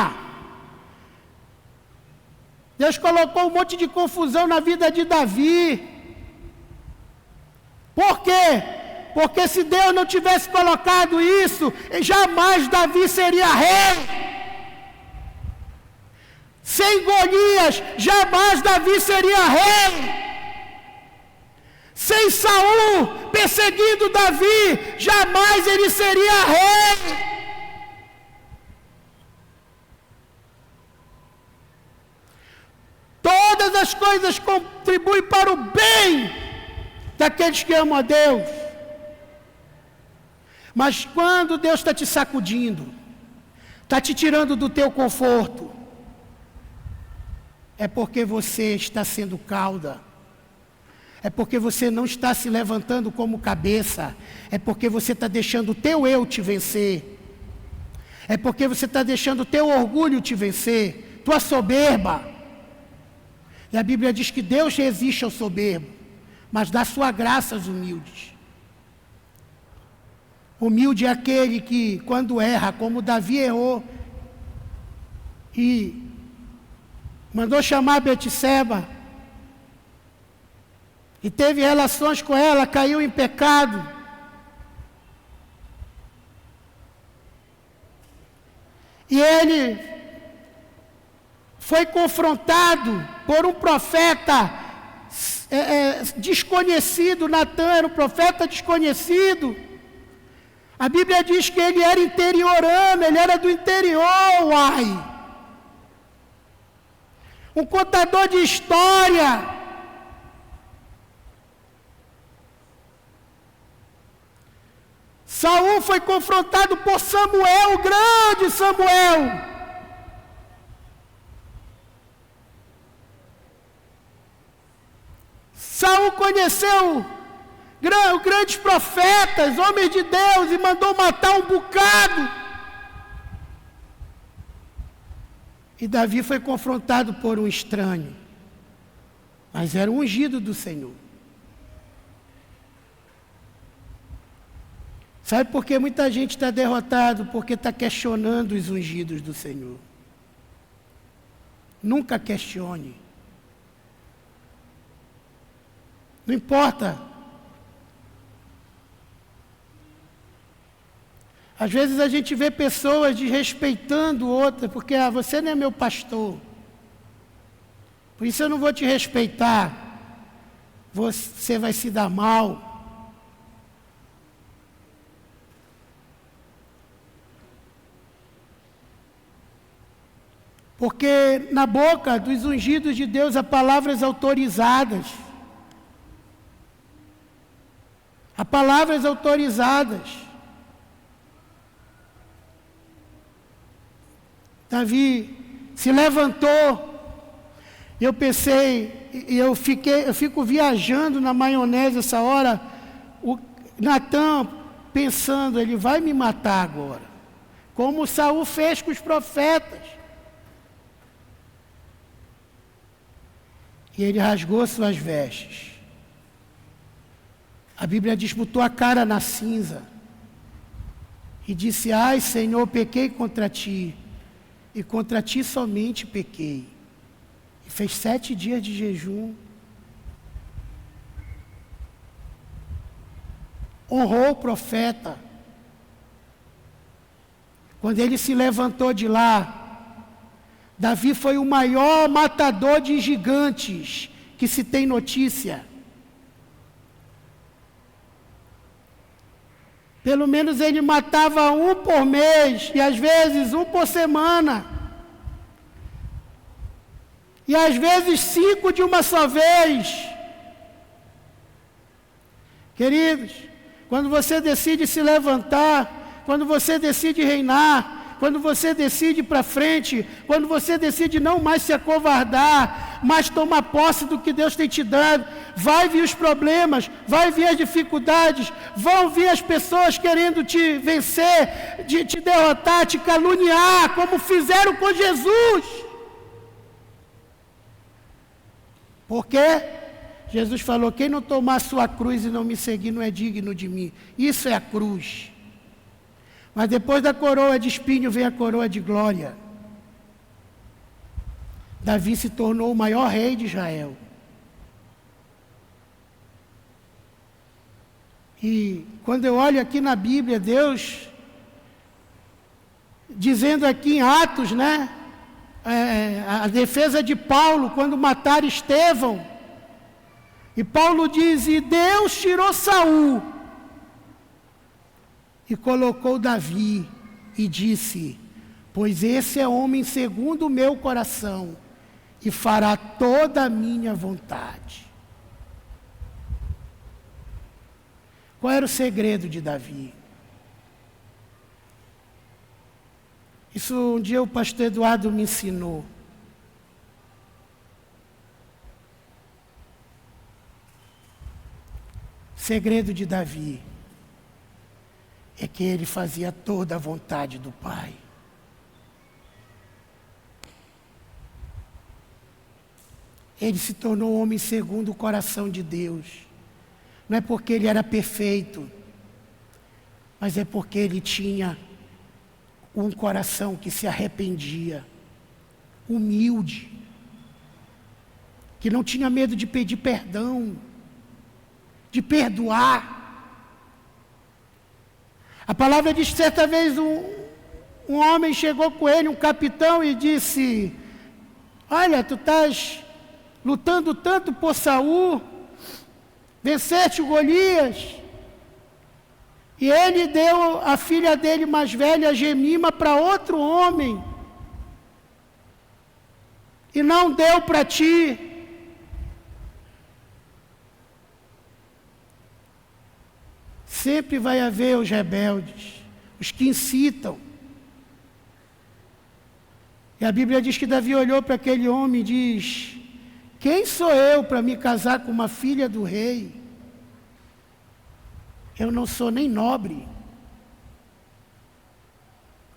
Deus colocou um monte de confusão na vida de Davi. Por quê? Porque se Deus não tivesse colocado isso, jamais Davi seria rei. Sem Golias, jamais Davi seria rei. Sem Saul perseguindo Davi, jamais ele seria rei. Todas as coisas contribuem para o bem daqueles que amam a Deus. Mas quando Deus está te sacudindo, está te tirando do teu conforto, é porque você está sendo cauda, é porque você não está se levantando como cabeça, é porque você está deixando o teu eu te vencer, é porque você está deixando o teu orgulho te vencer, tua soberba. E a Bíblia diz que Deus resiste ao soberbo, mas dá sua graça aos humildes. Humilde é aquele que, quando erra, como Davi errou, e mandou chamar Betseba, e teve relações com ela, caiu em pecado. E ele foi confrontado por um profeta desconhecido. Natan era um profeta desconhecido. A Bíblia diz que ele era interiorano, ele era do interior, uai. Um contador de história. Saul foi confrontado por Samuel, o grande Samuel. Saul conheceu grandes profetas, homens de Deus, e mandou matar um bocado. E Davi foi confrontado por um estranho, mas era o ungido do Senhor. Sabe por que muita gente está derrotado? Porque está questionando os ungidos do Senhor. Nunca questione. Não importa. Às vezes a gente vê pessoas desrespeitando outras, porque você não é meu pastor, por isso eu não vou te respeitar, você vai se dar mal. Porque na boca dos ungidos de Deus há palavras autorizadas. Há palavras autorizadas. Davi se levantou. Eu pensei, eu fico viajando na maionese essa hora. O Natan pensando, ele vai me matar agora. Como Saul fez com os profetas. E ele rasgou suas vestes. A Bíblia diz, botou a cara na cinza. E disse, ai Senhor, pequei contra ti. E contra ti somente pequei. E fez 7 dias de jejum. Honrou o profeta. Quando ele se levantou de lá, Davi foi o maior matador de gigantes que se tem notícia. Pelo menos ele matava um por mês, e às vezes um por semana. E às vezes 5 de uma só vez. Queridos, quando você decide se levantar, quando você decide reinar, quando você decide ir para frente, quando você decide não mais se acovardar, mas tomar posse do que Deus tem te dado, vai vir os problemas, vai vir as dificuldades, vão vir as pessoas querendo te vencer, te derrotar, te caluniar, como fizeram com Jesus. Por quê? Jesus falou, quem não tomar a sua cruz e não me seguir não é digno de mim. Isso é a cruz. Mas depois da coroa de espinho vem a coroa de glória. Davi se tornou o maior rei de Israel. E quando eu olho aqui na Bíblia, Deus, dizendo aqui em Atos, né? A defesa de Paulo, quando mataram Estevão. E Paulo diz, e Deus tirou Saul e colocou Davi, e disse, pois esse é homem segundo o meu coração, e fará toda a minha vontade. Qual era o segredo de Davi? Isso um dia o pastor Eduardo me ensinou. O segredo de Davi é que ele fazia toda a vontade do Pai. Ele se tornou homem segundo o coração de Deus. Não é porque ele era perfeito, mas é porque ele tinha um coração que se arrependia, humilde, que não tinha medo de pedir perdão, de perdoar. A palavra diz que certa vez um homem chegou com ele, um capitão, e disse, olha, tu estás lutando tanto por Saul, venceste o Golias, e ele deu a filha dele mais velha, Gemima, para outro homem, e não deu para ti. Sempre vai haver os rebeldes, os que incitam. E a Bíblia diz que Davi olhou para aquele homem e diz, quem sou eu para me casar com uma filha do rei? Eu não sou nem nobre.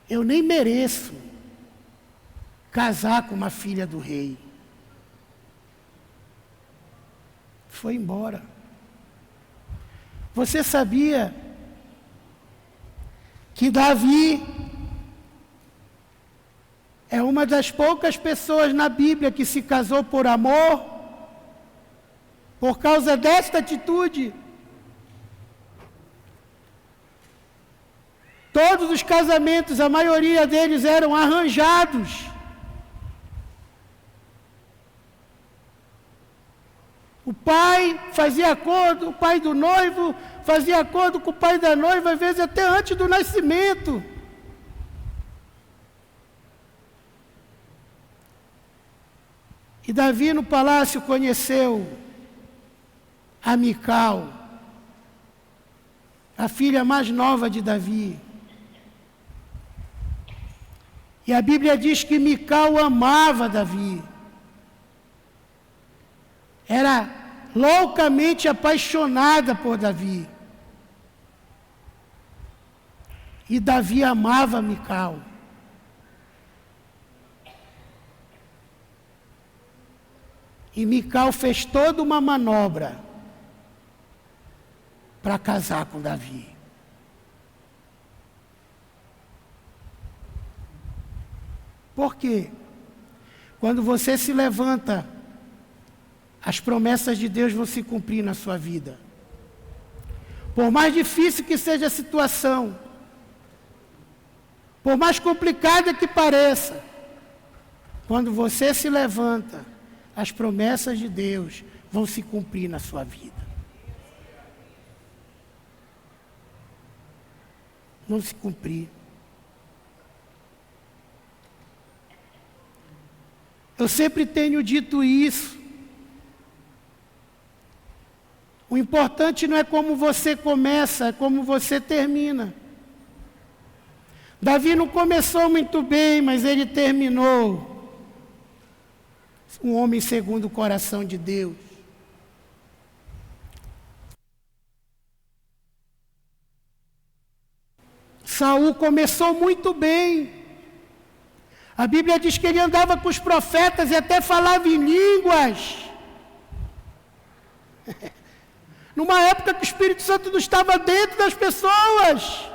Eu nem mereço casar com uma filha do rei. Foi embora. Você sabia que Davi é uma das poucas pessoas na Bíblia que se casou por amor? Por causa desta atitude. Todos os casamentos, a maioria deles eram arranjados. O pai fazia acordo, o pai do noivo fazia acordo com o pai da noiva, às vezes até antes do nascimento. E Davi no palácio conheceu a Mical, a filha mais nova de Davi. E a Bíblia diz que Mical amava Davi. Era loucamente apaixonada por Davi. E Davi amava Mical. E Mical fez toda uma manobra para casar com Davi. Por quê? Quando você se levanta, as promessas de Deus vão se cumprir na sua vida. Por mais difícil que seja a situação, por mais complicada que pareça, quando você se levanta, as promessas de Deus vão se cumprir na sua vida. não se cumprir. Eu sempre tenho dito isso. O importante não é como você começa, é como você termina. Davi não começou muito bem, mas ele terminou um homem segundo o coração de Deus. Saul começou muito bem. A Bíblia diz que ele andava com os profetas e até falava em línguas. Numa época que o Espírito Santo não estava dentro das pessoas.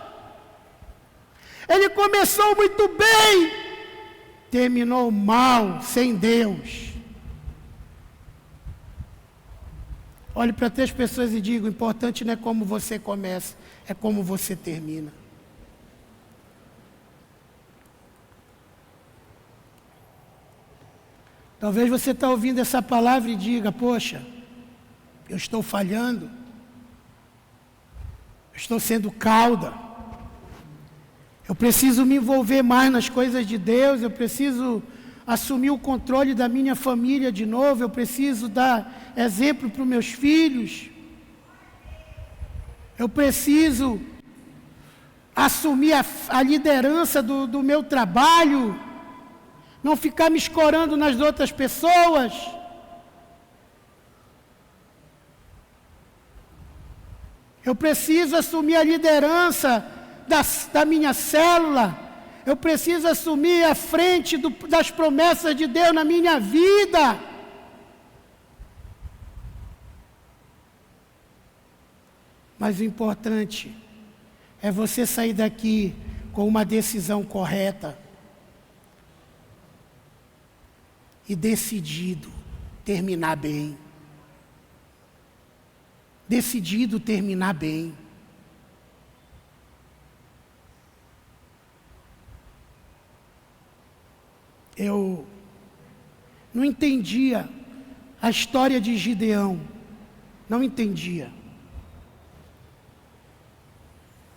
Ele começou muito bem, terminou mal, sem Deus. Olhe para 3 pessoas e diga: o importante não é como você começa, é como você termina. Talvez você está ouvindo essa palavra e diga: poxa, eu estou falhando, eu estou sendo cauda, eu preciso me envolver mais nas coisas de Deus, eu preciso assumir o controle da minha família de novo, eu preciso dar exemplo para os meus filhos, eu preciso assumir a liderança do meu trabalho, não ficar me escorando nas outras pessoas. Eu preciso assumir a liderança da minha célula. Eu preciso assumir a frente das promessas de Deus na minha vida. Mas o importante é você sair daqui com uma decisão correta e decidido terminar bem. Decidido terminar bem. Eu não entendia a história de Gideão. Não entendia.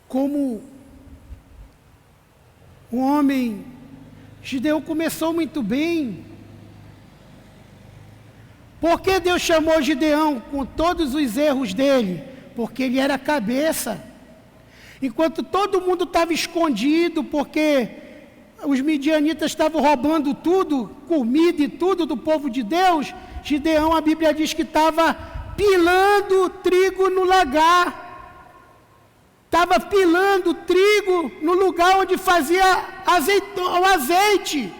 Como um homem, Gideão começou muito bem. Por que Deus chamou Gideão com todos os erros dele? Porque ele era cabeça. Enquanto todo mundo estava escondido, porque os midianitas estavam roubando tudo, comida e tudo do povo de Deus, Gideão, a Bíblia diz que estava pilando trigo no lagar. Estava pilando trigo no lugar onde fazia o azeite.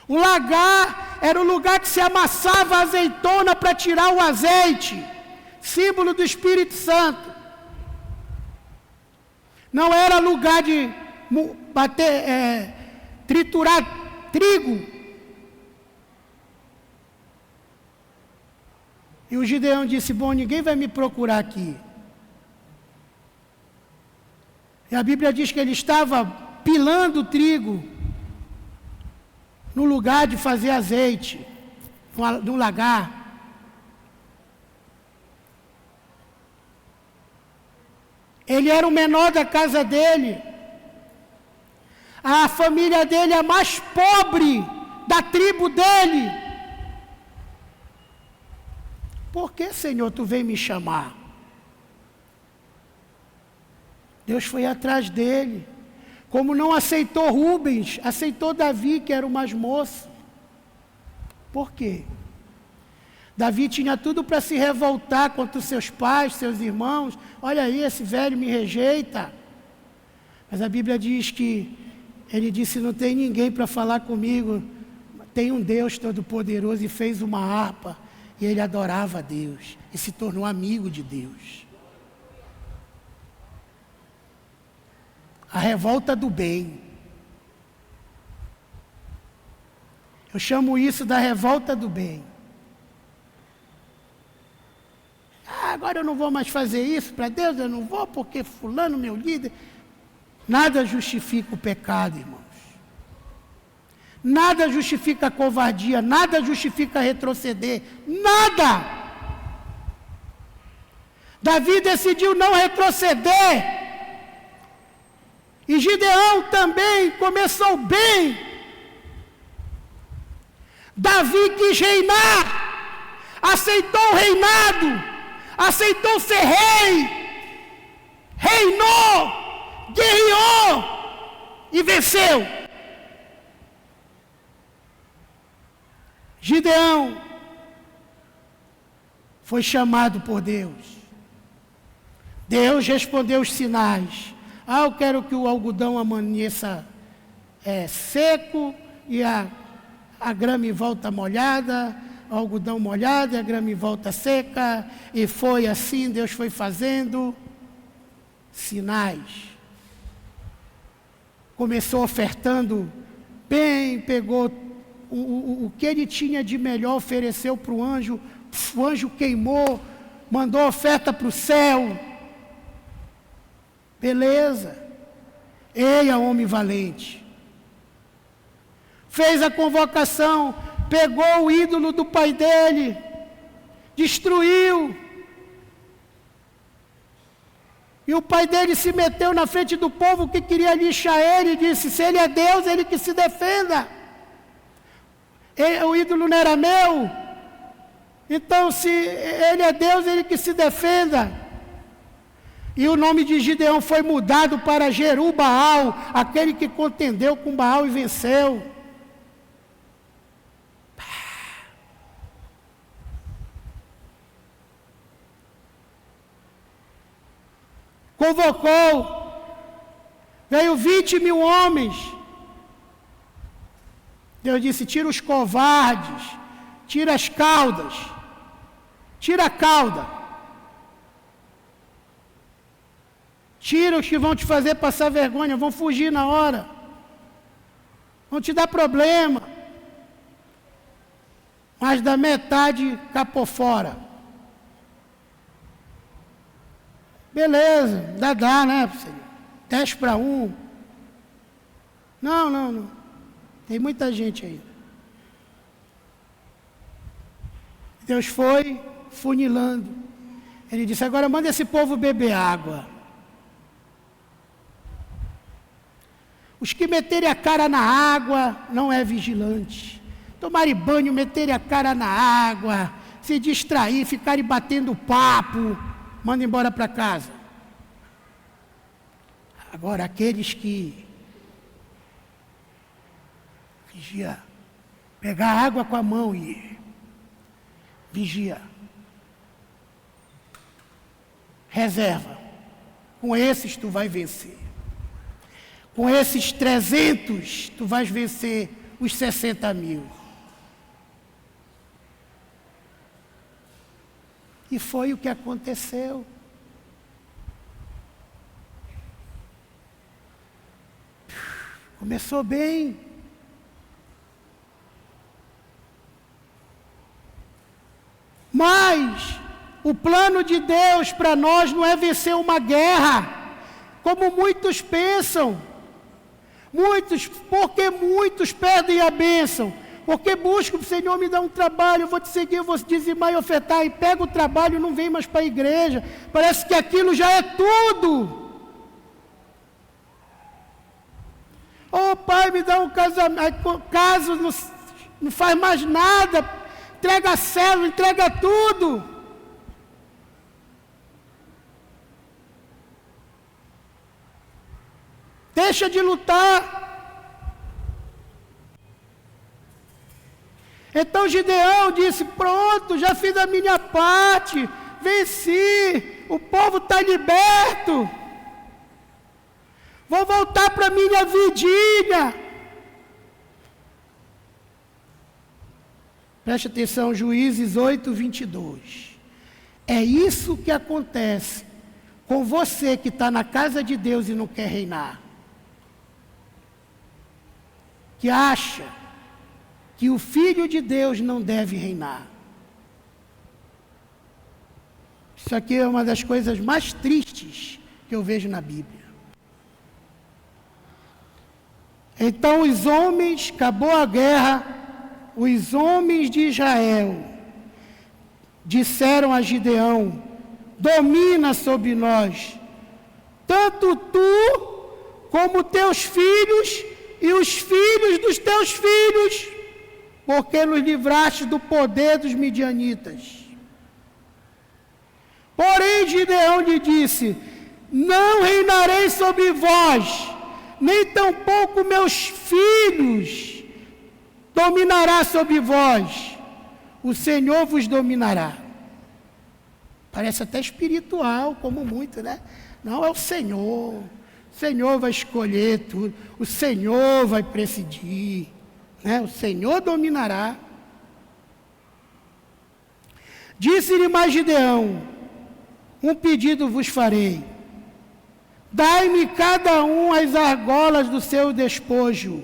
O lagar era o lugar que se amassava a azeitona para tirar o azeite, símbolo do Espírito Santo. Não era lugar de triturar trigo. E o Gideão disse: bom, ninguém vai me procurar aqui. E a Bíblia diz que ele estava pilando trigo no lugar de fazer azeite, no lagar. Ele era o menor da casa dele. A família dele é a mais pobre da tribo dele. Por que, Senhor, tu veio me chamar? Deus foi atrás dele. Como não aceitou Rubens, aceitou Davi, que era o mais moço. Por quê? Davi tinha tudo para se revoltar contra os seus pais, seus irmãos. Olha aí, esse velho me rejeita. Mas a Bíblia diz que ele disse: não tem ninguém para falar comigo. Tem um Deus Todo-Poderoso, e fez uma harpa. E ele adorava a Deus e se tornou amigo de Deus. A revolta do bem. Eu chamo isso da revolta do bem. Agora eu não vou mais fazer isso para Deus, eu não vou porque fulano, meu líder. Nada justifica o pecado, irmãos. Nada justifica a covardia, nada justifica retroceder, nada. Davi decidiu não retroceder. E Gideão também começou bem. Davi quis reinar, aceitou o reinado, aceitou ser rei, reinou, guerreou e venceu. Gideão foi chamado por Deus. Deus respondeu os sinais. Eu quero que o algodão amanheça seco e a grama em volta molhada, o algodão molhado e a grama em volta seca. E foi assim, Deus foi fazendo sinais. Começou ofertando bem, pegou o que ele tinha de melhor, ofereceu para o anjo queimou, mandou oferta para o céu. Beleza. Eia, homem valente. Fez a convocação, pegou o ídolo do pai dele, destruiu. E o pai dele se meteu na frente do povo que queria lixar ele e disse: se ele é Deus, ele que se defenda. O ídolo não era meu. Então, se ele é Deus, ele que se defenda. E o nome de Gideão foi mudado para Jerubaal, aquele que contendeu com Baal e venceu. Convocou, veio 20 mil homens. Deus disse: tira os covardes, tira as caudas, tira a cauda. Tira os que vão te fazer passar vergonha, vão fugir na hora. Vão te dar problema. Mas da metade capou fora. Beleza, dá, né? 10 para 1. Não. Tem muita gente aí. Deus foi funilando. Ele disse: agora manda esse povo beber água. Os que meterem a cara na água não é vigilante. Tomarem banho, meterem a cara na água, se distrair, ficarem batendo papo, manda embora para casa. Agora, aqueles que vigia, pegar água com a mão e vigia, reserva, com esses tu vai vencer. Com esses 300, tu vais vencer os 60 mil. E foi o que aconteceu. Começou bem. Mas o plano de Deus para nós não é vencer uma guerra, como muitos pensam. Porque muitos perdem a bênção, porque buscam: o Senhor me dá um trabalho, eu vou te seguir, eu vou dizimar e ofertar, e pega o trabalho e não vem mais para a igreja, parece que aquilo já é tudo. Pai, me dá um casamento, caso não faz mais nada, entrega a célula, entrega tudo. Deixa de lutar. Então Gideão disse: pronto, já fiz a minha parte, venci, o povo está liberto, vou voltar para a minha vidinha. Preste atenção, Juízes 8, 22. É isso que acontece com você que está na casa de Deus e não quer reinar. Que acha que o Filho de Deus não deve reinar. Isso aqui é uma das coisas mais tristes que eu vejo na Bíblia. Então os homens, acabou a guerra, os homens de Israel disseram a Gideão: domina sobre nós, tanto tu como teus filhos e os filhos dos teus filhos, porque nos livraste do poder dos midianitas. Porém, Gideão lhe disse: não reinarei sobre vós, nem tampouco meus filhos dominará sobre vós. O Senhor vos dominará. Parece até espiritual, como muito, né? Não, é o Senhor. O Senhor vai escolher tudo. O Senhor vai presidir. Né? O Senhor dominará. Disse-lhe mais Gideão: um pedido vos farei. Dai-me cada um as argolas do seu despojo,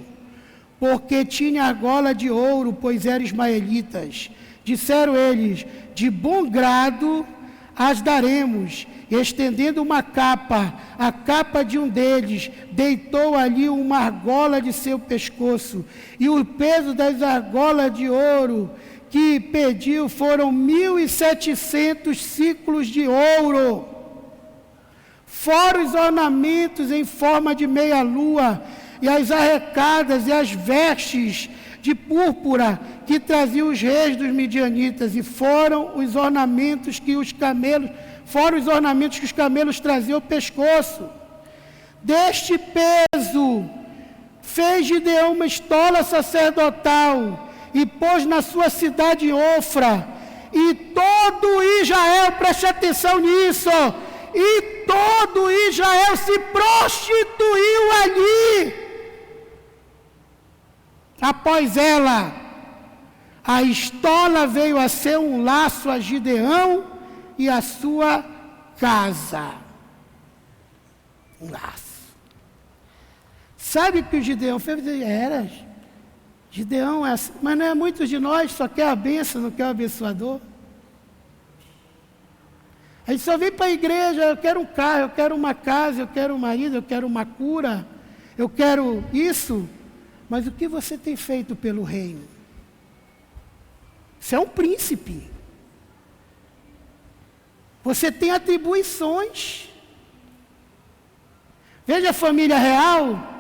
porque tinha argola de ouro, pois eram ismaelitas. Disseram eles: de bom grado as daremos. Estendendo uma capa, a capa de um deles, deitou ali uma argola de seu pescoço, e o peso das argolas de ouro que pediu foram 1.700 ciclos de ouro, fora os ornamentos em forma de meia-lua, e as arrecadas e as vestes de púrpura que traziam os reis dos midianitas, e foram os ornamentos que os camelos traziam ao pescoço. Deste peso fez Gideão uma estola sacerdotal e pôs na sua cidade Ofra, e todo Israel, preste atenção nisso, e todo Israel se prostituiu ali. Após ela, a estola veio a ser um laço a Gideão e a sua casa. Um laço. Sabe o que o Gideão fez? Era. Gideão é assim, mas não é muitos de nós, só quer a bênção, não quer o abençoador. A gente só vem para a igreja: eu quero um carro, eu quero uma casa, eu quero um marido, eu quero uma cura, eu quero isso. Mas o que você tem feito pelo reino? Você é um príncipe. Você tem atribuições. Veja a família real.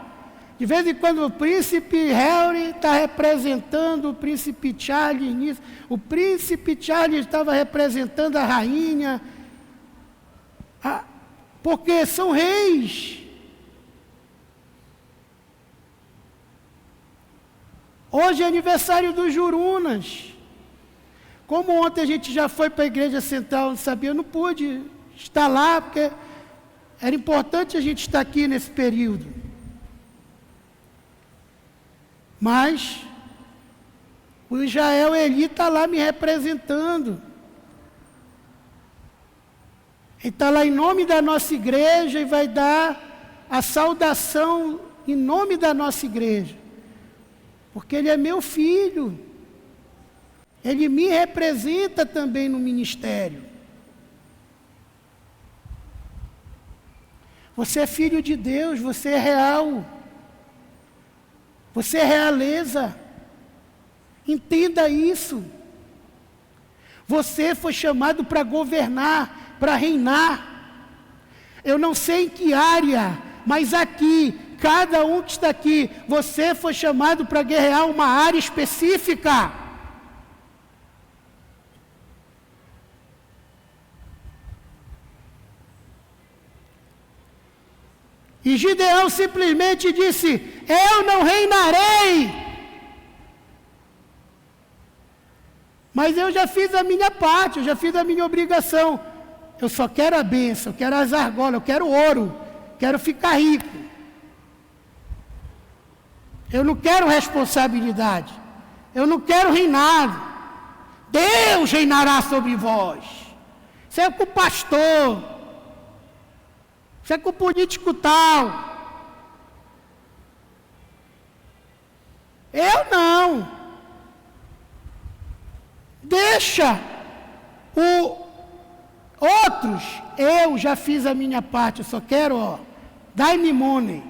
De vez em quando o príncipe Harry está representando o príncipe Charles nisso. O príncipe Charles estava representando a rainha. Porque são reis. Hoje é aniversário dos Jurunas. Como ontem a gente já foi para a igreja central, não sabia, eu não pude estar lá, porque era importante a gente estar aqui nesse período. Mas o Israel Eli está lá me representando. Ele está lá em nome da nossa igreja e vai dar a saudação em nome da nossa igreja. Porque ele é meu filho. Ele me representa também no ministério. Você é filho de Deus, você é real. Você é realeza. Entenda isso. Você foi chamado para governar, para reinar. Eu não sei em que área, mas aqui, cada um que está aqui, você foi chamado para guerrear uma área específica. E Gideão simplesmente disse: eu não reinarei, mas eu já fiz a minha parte, eu já fiz a minha obrigação. Eu só quero a bênção, eu quero as argolas, eu quero ouro, quero ficar rico. Eu não quero responsabilidade, eu não quero reinado. Deus reinará sobre vós. Isso é com o pastor, isso é com o político tal. Eu não. Deixa outros. Eu já fiz a minha parte, eu só quero, dai-me money.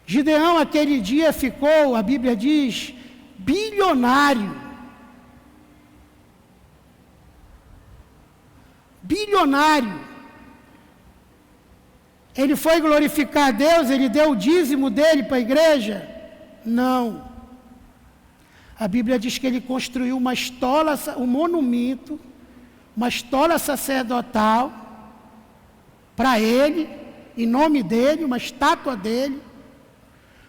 Gideão aquele dia ficou, a Bíblia diz, bilionário. Bilionário. Ele foi glorificar a Deus, ele deu o dízimo dele para a igreja? Não. A Bíblia diz que ele construiu uma estola, um monumento, uma estola sacerdotal para ele, em nome dele, uma estátua dele,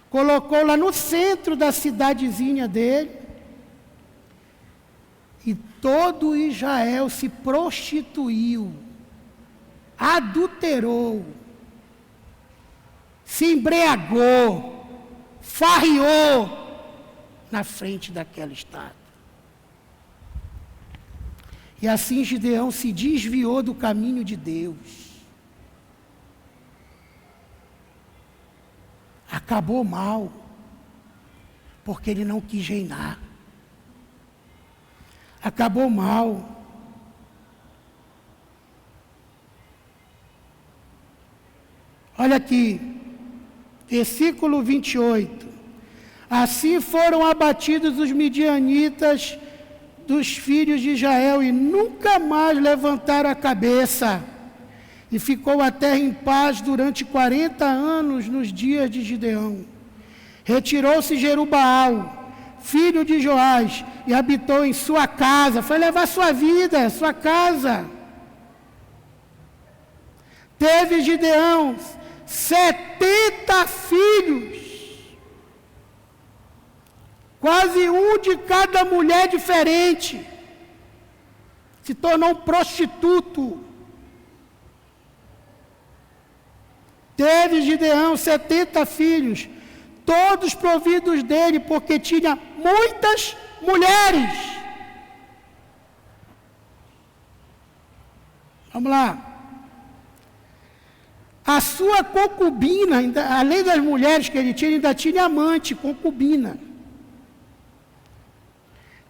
colocou lá no centro da cidadezinha dele, e todo Israel se prostituiu, adulterou, se embriagou, farriou na frente daquela estátua. E assim Gideão se desviou do caminho de Deus. Acabou mal, porque ele não quis reinar. Acabou mal. Olha aqui, versículo 28. Assim foram abatidos os midianitas dos filhos de Israel e nunca mais levantaram a cabeça. E ficou a terra em paz durante 40 anos nos dias de Gideão. Retirou-se Jerubaal, filho de Joás, e habitou em sua casa. Foi levar sua vida, sua casa. Teve Gideão 70 filhos. Quase um de cada mulher diferente. Se tornou um prostituto. Teve Gideão 70 filhos, todos providos dele, porque tinha muitas mulheres. Vamos lá. A sua concubina, além das mulheres que ele tinha, ainda tinha amante, concubina,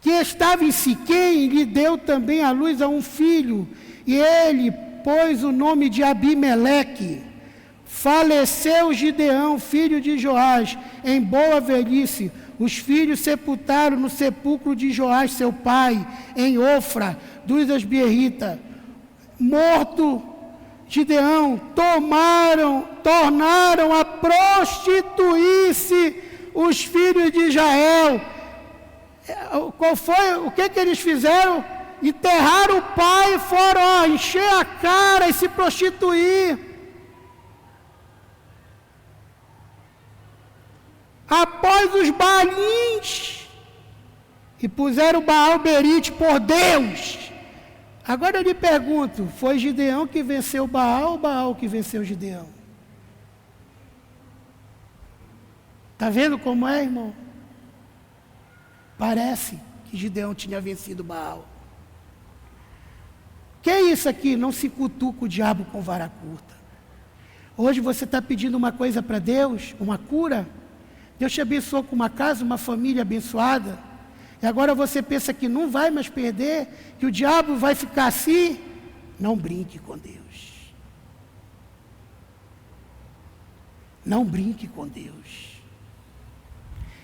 que estava em Siquém, lhe deu também à luz a um filho, e ele pôs o nome de Abimeleque. Faleceu Gideão, filho de Joás, em boa velhice. Os filhos sepultaram no sepulcro de Joás, seu pai, em Ofra, dos Asbierrita. Morto Gideão, tornaram a prostituir-se os filhos de Israel. O que eles fizeram? Enterraram o pai e foram encher a cara e se prostituir. Após os Baalins, e puseram Baal Berite por Deus. Agora eu lhe pergunto, foi Gideão que venceu Baal ou Baal que venceu Gideão? Está vendo como é, irmão? Parece que Gideão tinha vencido Baal. Que é isso aqui? Não se cutuca o diabo com vara curta. Hoje você está pedindo uma coisa para Deus, uma cura. Deus te abençoou com uma casa, uma família abençoada. E agora você pensa que não vai mais perder, que o diabo vai ficar assim. Não brinque com Deus. Não brinque com Deus.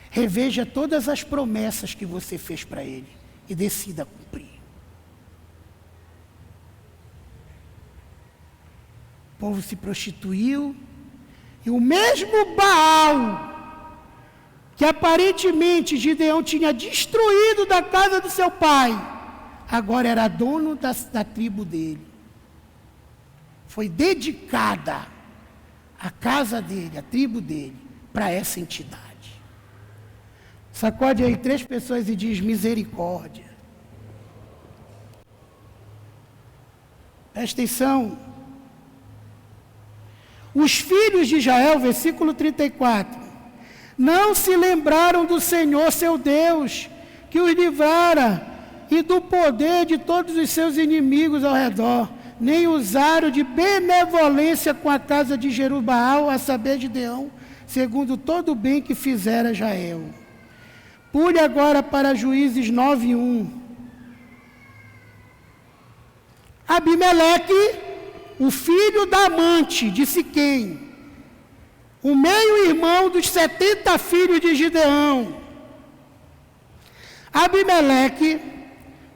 Reveja todas as promessas que você fez para Ele e decida cumprir. O povo se prostituiu e o mesmo Baal que aparentemente Gideão tinha destruído da casa do seu pai, agora era dono da tribo dele. Foi dedicada a casa dele, a tribo dele, para essa entidade. Sacode aí 3 pessoas e diz misericórdia. Presta atenção. Os filhos de Israel, versículo 34, não se lembraram do Senhor seu Deus, que os livrara, e do poder de todos os seus inimigos ao redor, nem usaram de benevolência com a casa de Jerubaal, a saber, Gideão, segundo todo o bem que fizera Israel. Pule agora para Juízes 9:1. Abimeleque, o filho da amante de Siquém, o meio-irmão dos 70 filhos de Gideão. Abimeleque,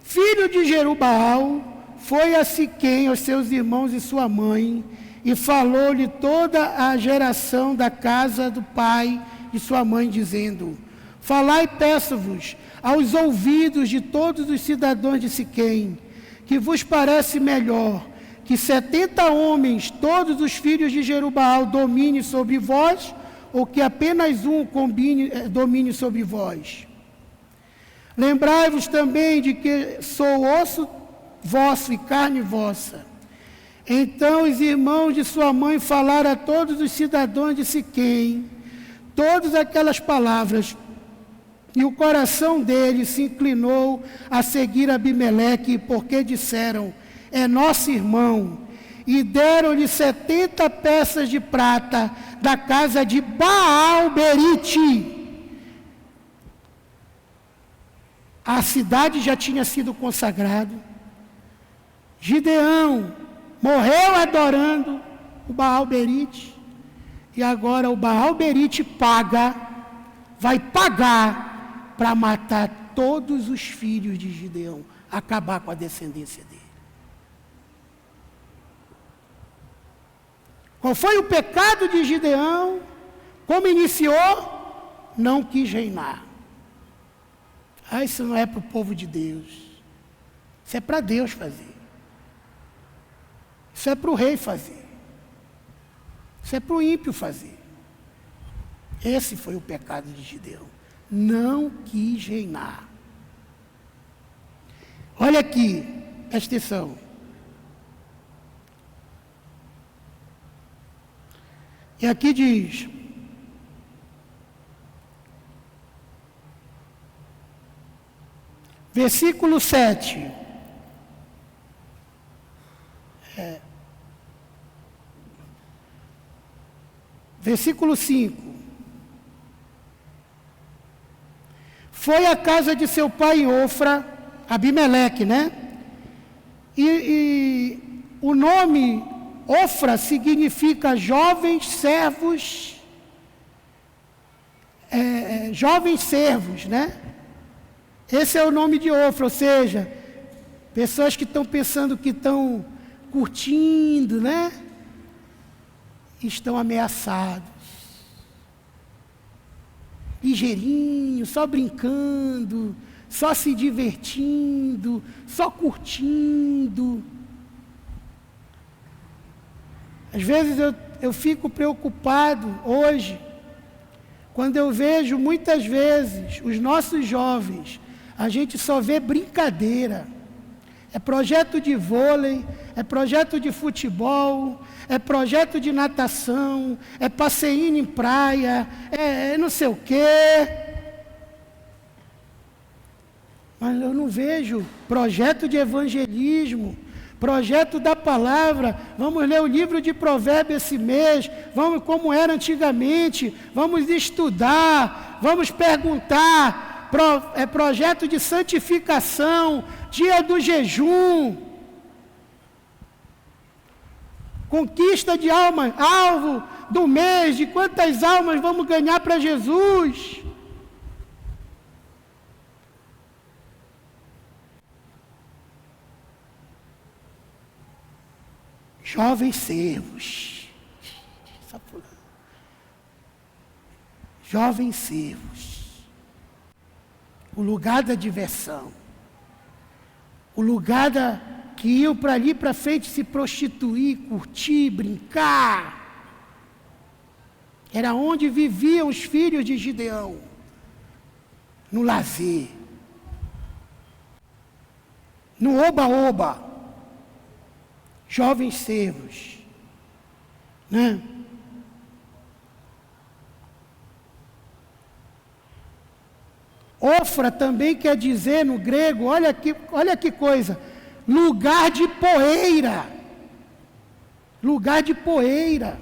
filho de Jerubaal, foi a Siquém, aos seus irmãos e sua mãe, e falou-lhe toda a geração da casa do pai de sua mãe, dizendo: falai, peço-vos, aos ouvidos de todos os cidadãos de Siquém, que vos parece melhor que 70 homens, todos os filhos de Jerubaal, domine sobre vós, ou que apenas um domine sobre vós? Lembrai-vos também de que sou osso vosso e carne vossa. Então os irmãos de sua mãe falaram a todos os cidadãos de Siquém todas aquelas palavras, e o coração deles se inclinou a seguir Abimeleque, porque disseram: é nosso irmão. E deram-lhe 70 peças de prata da casa de Baal-Berite. A cidade já tinha sido consagrada. Gideão morreu adorando o Baal-Berite. E agora o Baal-Berite vai pagar para matar todos os filhos de Gideão, acabar com a descendência dele. Qual foi o pecado de Gideão? Como iniciou? Não quis reinar. Isso não é para o povo de Deus. Isso é para Deus fazer. Isso é para o rei fazer. Isso é para o ímpio fazer. Esse foi o pecado de Gideão. Não quis reinar. Olha aqui, presta atenção. E aqui diz: versículo 7. Versículo 5. Foi à casa de seu pai em Ofra, Abimeleque, né? E o nome Ofra significa jovens servos, jovens servos, né? Esse é o nome de Ofra, ou seja, pessoas que estão pensando que estão curtindo, né? Estão ameaçados. Ligeirinho, só brincando, só se divertindo, só curtindo. Às vezes eu fico preocupado hoje, quando eu vejo muitas vezes os nossos jovens, a gente só vê brincadeira. É projeto de vôlei, é projeto de futebol, é projeto de natação, é passeio em praia, é não sei o quê. Mas eu não vejo projeto de evangelismo, projeto da palavra. Vamos ler o livro de Provérbios esse mês, vamos como era antigamente, vamos estudar, vamos perguntar. Projeto de santificação, dia do jejum, conquista de alma, alvo do mês, de quantas almas vamos ganhar para Jesus. Jovens servos. Jovens servos. O lugar da diversão. O lugar que iam para ali para frente se prostituir, curtir, brincar. Era onde viviam os filhos de Gideão. No lazer. No oba-oba. Jovens servos. Né? Ofra também quer dizer no grego, olha que coisa, lugar de poeira. Lugar de poeira.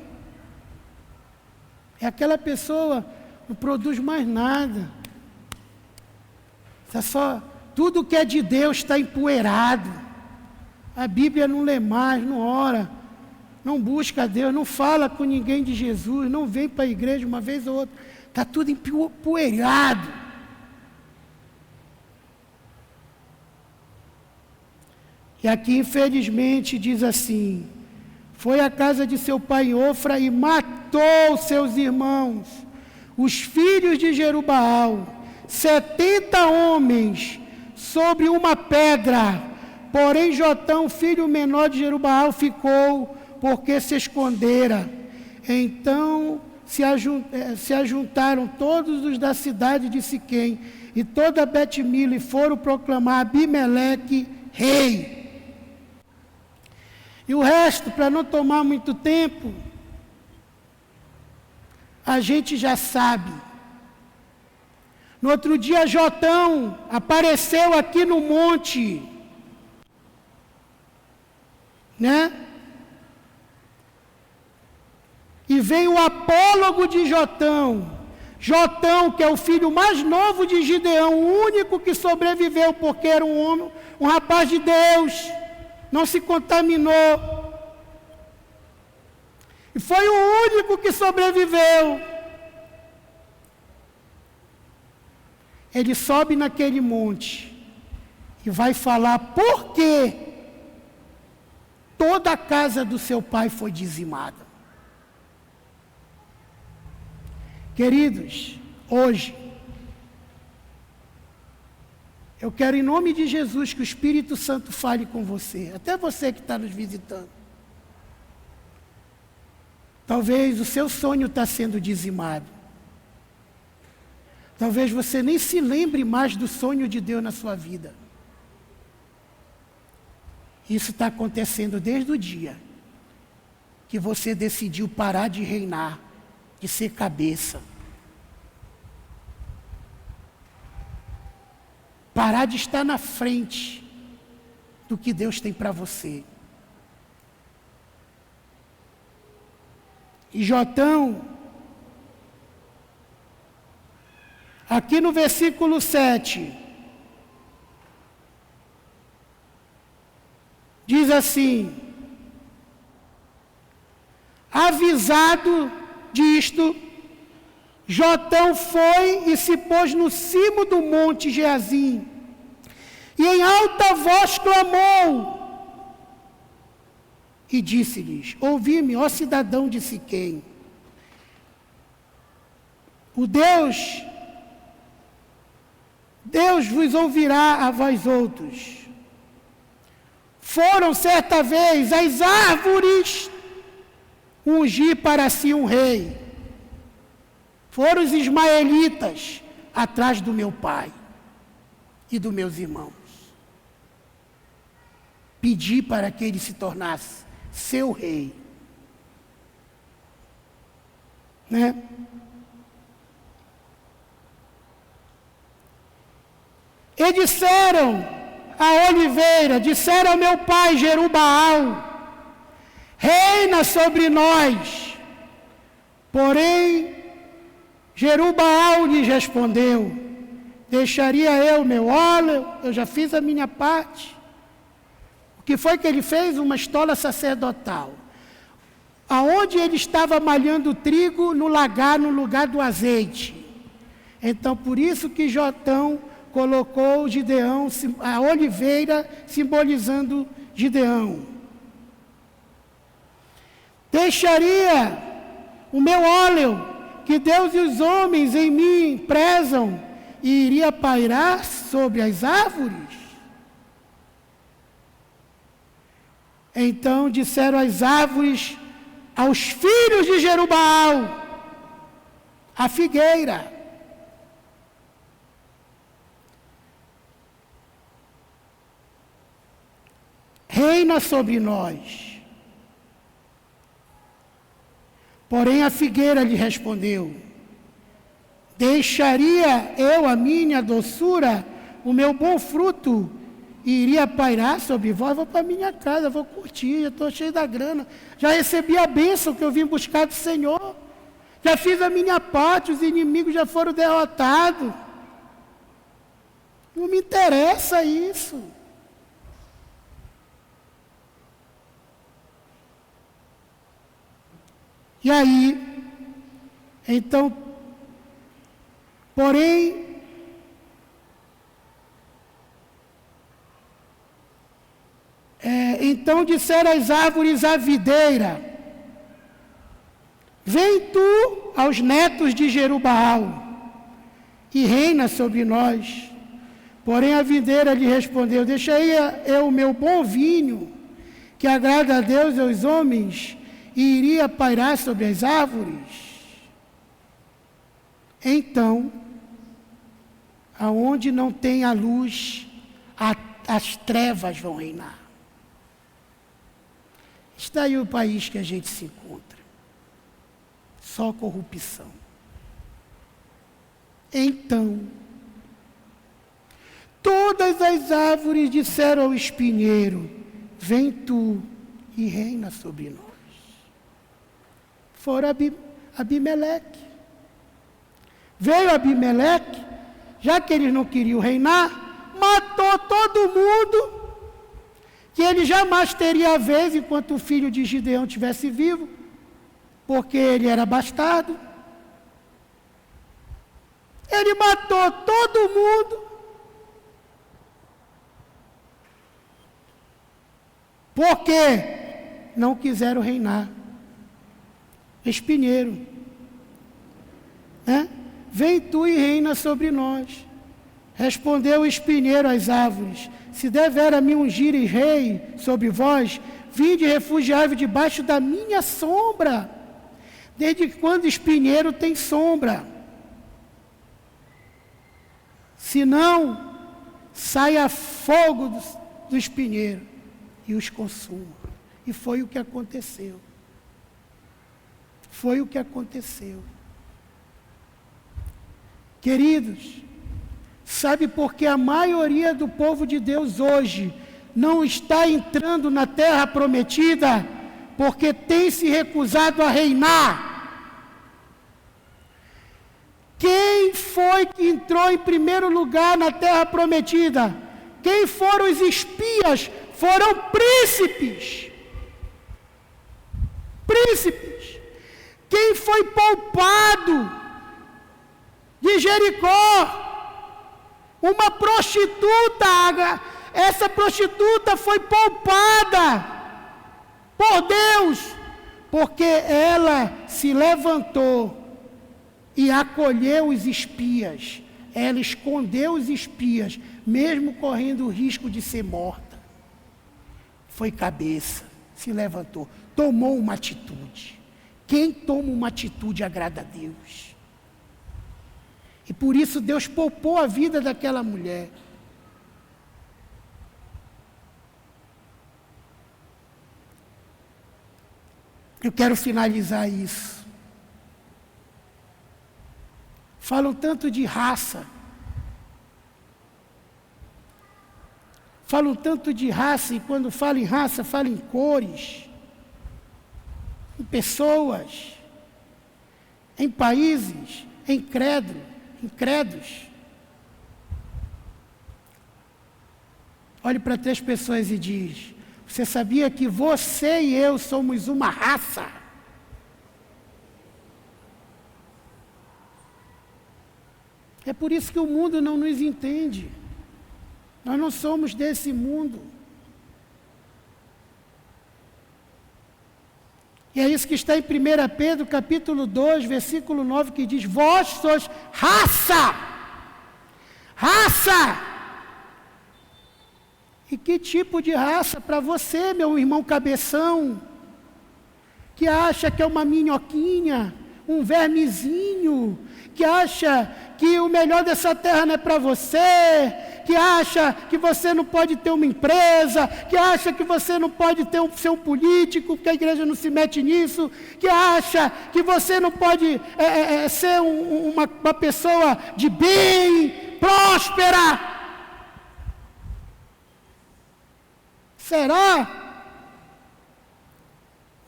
É aquela pessoa que não produz mais nada. Tudo que é de Deus está empoeirado. A Bíblia não lê mais, não ora, não busca a Deus, não fala com ninguém de Jesus, não vem para a igreja uma vez ou outra. Está tudo empoeirado. E aqui, infelizmente, diz assim: foi à casa de seu pai em Ofra e matou seus irmãos, os filhos de Jerubaal, 70 homens, sobre uma pedra. Porém Jotão, filho menor de Jerubaal, ficou, porque se escondera. Então se ajuntaram todos os da cidade de Siquém e toda Bet-Milo, e foram proclamar Abimeleque rei. E o resto, para não tomar muito tempo, a gente já sabe. No outro dia, Jotão apareceu aqui no monte, né? E veio o apólogo de Jotão. Jotão, que é o filho mais novo de Gideão, o único que sobreviveu, porque era um homem, um rapaz de Deus, não se contaminou. E foi o único que sobreviveu. Ele sobe naquele monte e vai falar por que toda a casa do seu pai foi dizimada. Queridos, hoje, eu quero em nome de Jesus que o Espírito Santo fale com você, até você que está nos visitando. Talvez o seu sonho está sendo dizimado. Talvez você nem se lembre mais do sonho de Deus na sua vida. Isso está acontecendo desde o dia que você decidiu parar de reinar, de ser cabeça. Parar de estar na frente do que Deus tem para você. E Jotão, aqui no versículo 7, diz assim: avisado disto, Jotão foi e se pôs no cimo do monte Geazim, e em alta voz clamou, e disse-lhes: ouvi-me, ó cidadão de Siquém, o Deus vos ouvirá a vós outros. Foram certa vez as árvores ungir para si um rei. Foram os ismaelitas atrás do meu pai e dos meus irmãos. Pedi para que ele se tornasse seu rei. Né? E disseram a oliveira, disseram ao meu pai Jerubaal: reina sobre nós. Porém, Jerubaal lhes respondeu: deixaria eu meu óleo, eu já fiz a minha parte. O que foi que ele fez? Uma estola sacerdotal. Aonde ele estava malhando trigo, no lagar, no lugar do azeite. Então, por isso que Jotão colocou Gideão, a oliveira, simbolizando Gideão. Deixaria o meu óleo, que Deus e os homens em mim prezam, e iria pairar sobre as árvores? Então disseram as árvores aos filhos de Jerubaal: a figueira. Reina sobre nós. Porém a figueira lhe respondeu: deixaria eu a minha doçura, o meu bom fruto, e iria pairar sobre vós? Vou para minha casa, vou curtir, já estou cheio da grana, já recebi a bênção que eu vim buscar do Senhor, já fiz a minha parte, os inimigos já foram derrotados, não me interessa isso. E aí, então, porém, Então disseram as árvores à videira: vem tu aos netos de Jerubaal e reina sobre nós. Porém a videira lhe respondeu: deixei eu o meu bom vinho, que agrada a Deus e aos homens, e iria pairar sobre as árvores. Então, aonde não tem a luz, as trevas vão reinar. Está aí o país que a gente se encontra. Só corrupção. Então, todas as árvores disseram ao espinheiro: vem tu e reina sobre nós. Fora Abimeleque. Veio Abimeleque, já que eles não queriam reinar, matou todo mundo, que ele jamais teria a vez enquanto o filho de Gideão estivesse vivo, porque ele era bastardo. Ele matou todo mundo, porque não quiseram reinar. Espinheiro, né? Vem tu e reina sobre nós. Respondeu o espinheiro às árvores: se devera me ungires rei sobre vós, vinde refugiar-vos debaixo da minha sombra. Desde quando espinheiro tem sombra? Se não, saia fogo do espinheiro e os consuma. E foi o que aconteceu. Foi o que aconteceu. Queridos, sabe por que a maioria do povo de Deus hoje não está entrando na terra prometida? Porque tem se recusado a reinar. Quem foi que entrou em primeiro lugar na terra prometida? Quem foram os espias? Foram príncipes. Príncipes. Quem foi poupado de Jericó? Uma prostituta. Essa prostituta foi poupada por Deus, porque ela se levantou e acolheu os espias. Ela escondeu os espias, mesmo correndo o risco de ser morta. Foi cabeça, se levantou, tomou uma atitude. Quem toma uma atitude agrada a Deus. E por isso Deus poupou a vida daquela mulher. Eu quero finalizar isso. Falam tanto de raça. Falam tanto de raça, e quando falam em raça, falam em cores, em pessoas, em países, em credos. Olhe para 3 pessoas e diz: você sabia que você e eu somos uma raça? É por isso que o mundo não nos entende. Nós não somos desse mundo. E é isso que está em 1 Pedro, capítulo 2, versículo 9, que diz: vós sois raça! Raça! E que tipo de raça para você, meu irmão cabeção, que acha que é uma minhoquinha, um vermezinho, que acha que o melhor dessa terra não é para você, que acha que você não pode ter uma empresa, que acha que você não pode ser um político, que a igreja não se mete nisso, que acha que você não pode ser uma pessoa de bem, próspera. Será?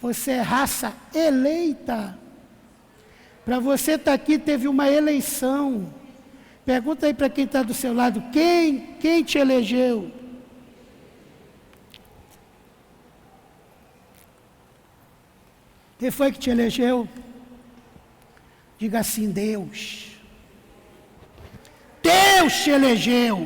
Você é raça eleita. Para você estar aqui, teve uma eleição. Pergunta aí para quem está do seu lado: quem te elegeu? Quem foi que te elegeu? Diga assim: Deus. Deus te elegeu.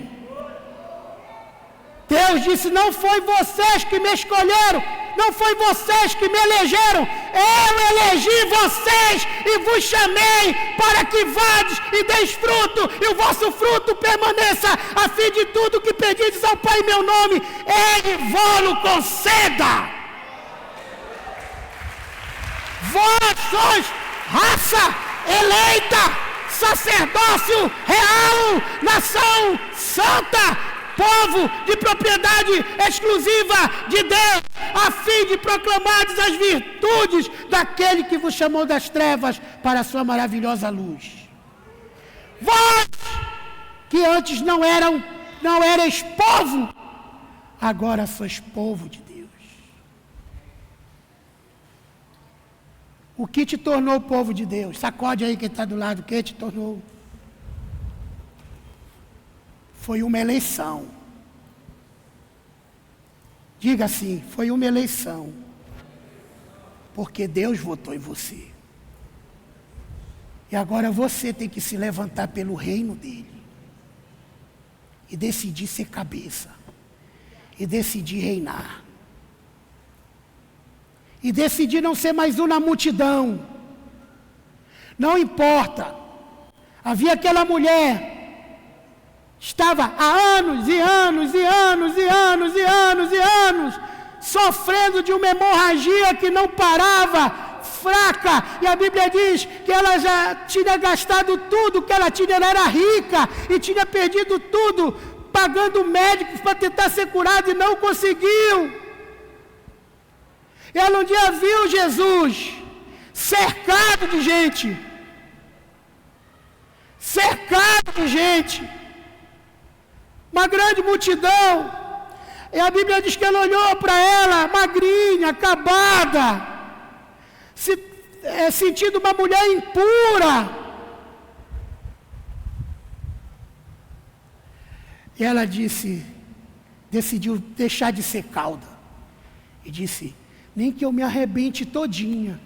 Deus disse: não foi vocês que me escolheram, não foi vocês que me elegeram, eu elegi vocês e vos chamei para que vades e deis fruto, e o vosso fruto permaneça, a fim de tudo que pedides ao Pai em meu nome, Ele vos conceda. Vós sois raça eleita, sacerdócio real, nação santa, povo de propriedade exclusiva de Deus, a fim de proclamardes as virtudes daquele que vos chamou das trevas para a sua maravilhosa luz. Vós, que antes não erais povo, agora sois povo de Deus. O que te tornou povo de Deus? Sacode aí quem está do lado, o que te tornou? Foi uma eleição. Diga assim, foi uma eleição. Porque Deus votou em você. E agora você tem que se levantar pelo reino dele. E decidir ser cabeça. E decidir reinar. E decidir não ser mais um na multidão. Não importa. Havia aquela mulher, estava há anos e anos e anos e anos e anos e anos, sofrendo de uma hemorragia que não parava, fraca, e a Bíblia diz que ela já tinha gastado tudo que ela tinha, ela era rica, e tinha perdido tudo, pagando médicos para tentar ser curada e não conseguiu. Ela um dia viu Jesus cercado de gente, uma grande multidão, e a Bíblia diz que ela olhou para ela, magrinha, acabada, sentindo uma mulher impura, e ela decidiu deixar de ser cauda, e disse: nem que eu me arrebente todinha,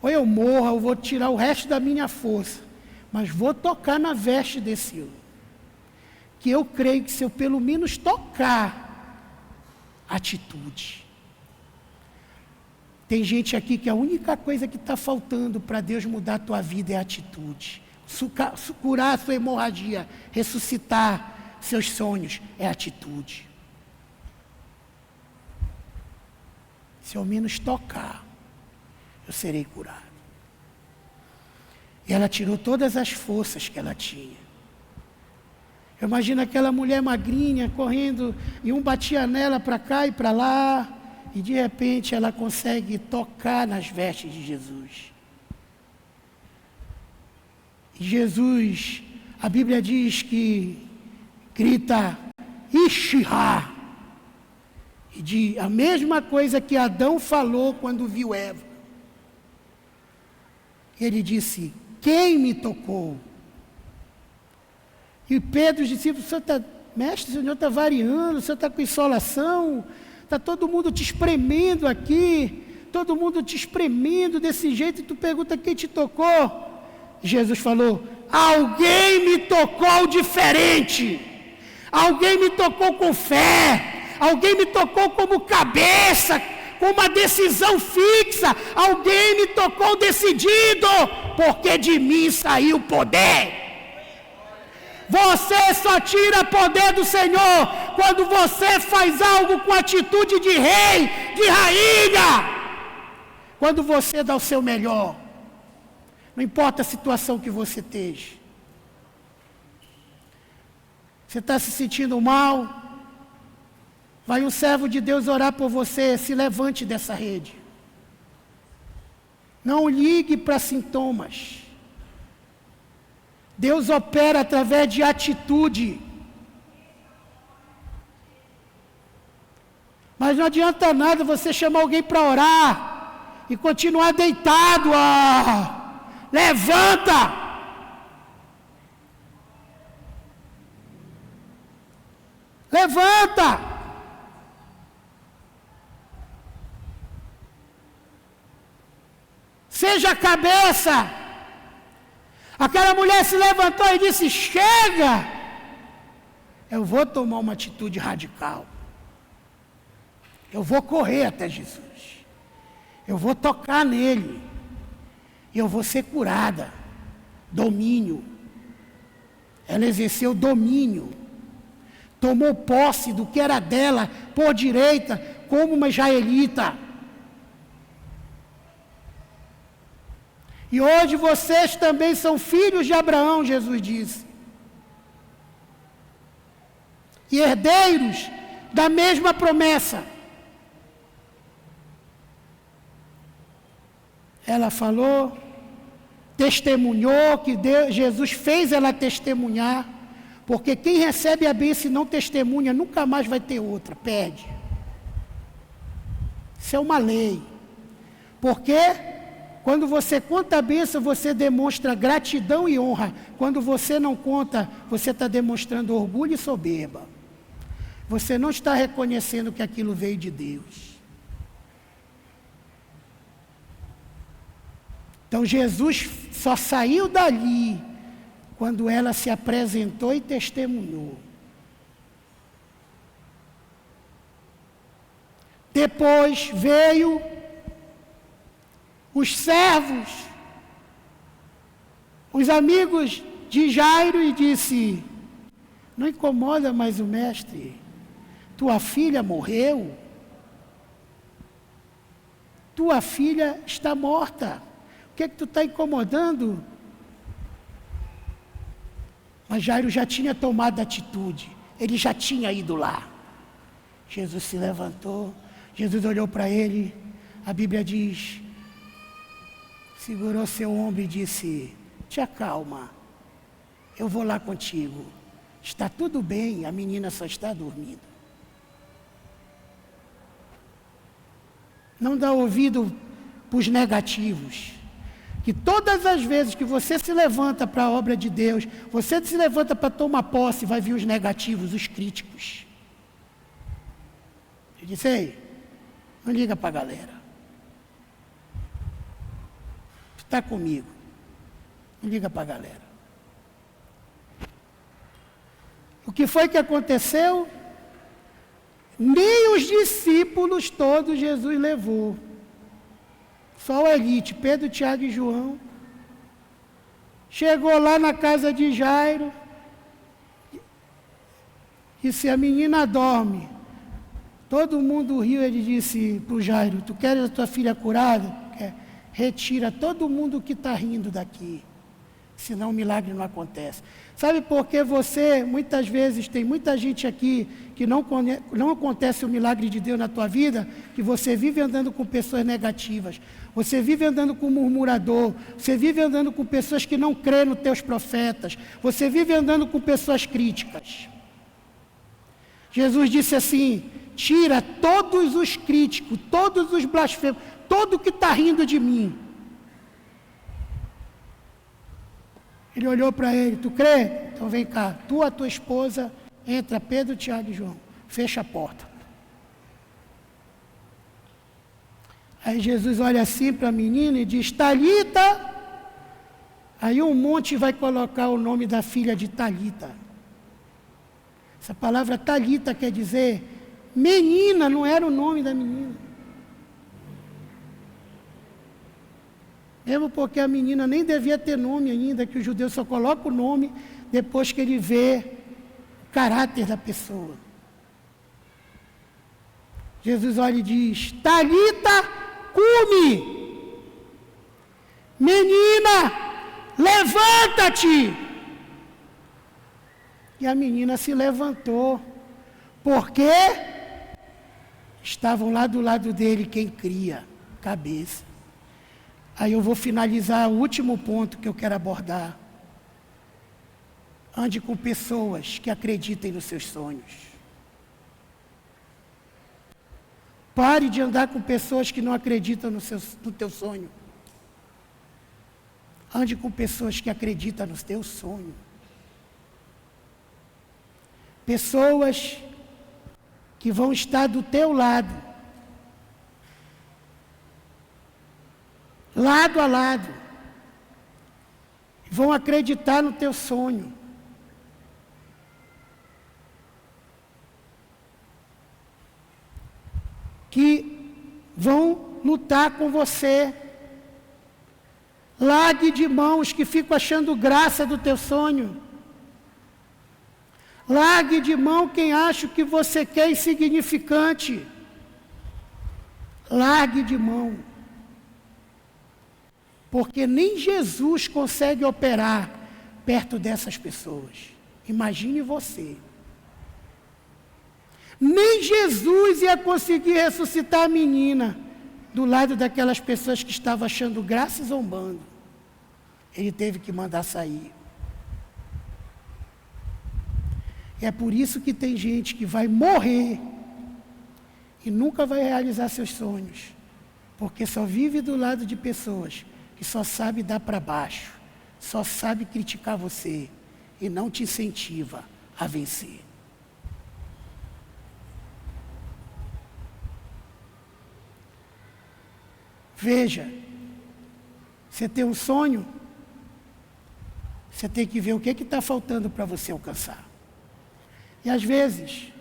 ou eu morra, ou vou tirar o resto da minha força, mas vou tocar na veste desse homem. Que eu creio que se eu pelo menos tocar, atitude. Tem gente aqui que a única coisa que está faltando para Deus mudar a tua vida é a atitude. Curar a sua hemorragia, ressuscitar seus sonhos, é atitude. Se ao menos tocar, eu serei curado. E ela tirou todas as forças que ela tinha. Eu imagino aquela mulher magrinha correndo, e um batia nela para cá e para lá, e de repente ela consegue tocar nas vestes de Jesus. E Jesus, a Bíblia diz que grita Ishihá, e diz a mesma coisa que Adão falou quando viu Eva. Ele disse: quem me tocou? E Pedro, os discípulos: mestre, o Senhor está variando, o Senhor está com insolação, está todo mundo te espremendo aqui, todo mundo te espremendo desse jeito, e tu pergunta quem te tocou. Jesus falou: alguém me tocou diferente, alguém me tocou com fé, alguém me tocou como cabeça, com uma decisão fixa, alguém me tocou decidido, porque de mim saiu poder. Você só tira poder do Senhor quando você faz algo com atitude de rei, de rainha. Quando você dá o seu melhor, não importa a situação que você esteja. Você está se sentindo mal? Vai um servo de Deus orar por você, se levante dessa rede. Não ligue para sintomas. Deus opera através de atitude. Mas não adianta nada você chamar alguém para orar e continuar deitado. Levanta! Levanta! Seja a cabeça. Aquela mulher se levantou e disse: chega! eu vou tomar uma atitude radical. Eu vou correr até Jesus. Eu vou tocar nele. E eu vou ser curada. Domínio. Ela exerceu domínio. Tomou posse do que era dela por direita, como uma israelita. E hoje vocês também são filhos de Abraão, Jesus disse. E herdeiros da mesma promessa. Ela falou, testemunhou, que Jesus fez ela testemunhar, porque quem recebe a bênção e não testemunha, nunca mais vai ter outra, perde. Isso é uma lei. Porque quando você conta a bênção, você demonstra gratidão e honra. Quando você não conta, você está demonstrando orgulho e soberba. Você não está reconhecendo que aquilo veio de Deus. Então Jesus só saiu dali quando ela se apresentou e testemunhou. Depois veio os servos, os amigos de Jairo e disse, não incomoda mais o mestre, tua filha morreu, tua filha está morta. O que é que tu está incomodando? Mas Jairo já tinha tomado atitude. Ele já tinha ido lá. Jesus se levantou. Jesus olhou para ele. A Bíblia diz, segurou seu ombro e disse, te acalma. Eu vou lá contigo. Está tudo bem, a menina só está dormindo. Não dá ouvido para os negativos. Que todas as vezes que você se levanta para a obra de Deus, você se levanta para tomar posse, vai vir os negativos, os críticos. Eu disse, ei, não liga para a galera. Tu está comigo. Não liga para a galera. O que foi que aconteceu? Nem os discípulos todos Jesus levou. Só a elite, Pedro, Tiago e João. Chegou lá na casa de Jairo. Disse, a menina dorme. Todo mundo riu, ele disse para o Jairo, tu queres a tua filha curada? Quer? Retira todo mundo que está rindo daqui. Senão o milagre não acontece. Sabe por que você, muitas vezes, tem muita gente aqui que não acontece o milagre de Deus na tua vida, que você vive andando com pessoas negativas, você vive andando com murmurador, você vive andando com pessoas que não crêem nos teus profetas, você vive andando com pessoas críticas. Jesus disse assim, tira todos os críticos, todos os blasfemos, todo que está rindo de mim. Ele olhou para ele, tu crê? Então vem cá, tu, a tua esposa, entra Pedro, Tiago e João, fecha a porta. Aí Jesus olha assim para a menina e diz, Talita. Aí um monte vai colocar o nome da filha de Talita. Essa palavra Talita quer dizer menina, não era o nome da menina. Mesmo porque a menina nem devia ter nome ainda, que o judeu só coloca o nome depois que ele vê o caráter da pessoa. Jesus olha e diz, Talita, cumi. Menina, levanta-te. E a menina se levantou, porque estavam lá do lado dele quem cria, cabeça. Aí eu vou finalizar o último ponto que eu quero abordar. Ande com pessoas que acreditem nos seus sonhos. Pare de andar com pessoas que não acreditam no teu sonho. Ande com pessoas que acreditam no teu sonho. Pessoas que vão estar do teu lado. Lado a lado, vão acreditar no teu sonho. lidar com você. Largue de mão os que ficam achando graça do teu sonho. Largue de mão quem acha que você quer insignificante. Largue de mão. Porque nem Jesus consegue operar perto dessas pessoas. Imagine você. Nem Jesus ia conseguir ressuscitar a menina do lado daquelas pessoas que estavam achando graça e zombando. Ele teve que mandar sair. É por isso que tem gente que vai morrer e nunca vai realizar seus sonhos, porque só vive do lado de pessoas que só sabe dar para baixo, só sabe criticar você e não te incentiva a vencer. Veja, você tem um sonho, você tem que ver o que está faltando para você alcançar. E às vezes,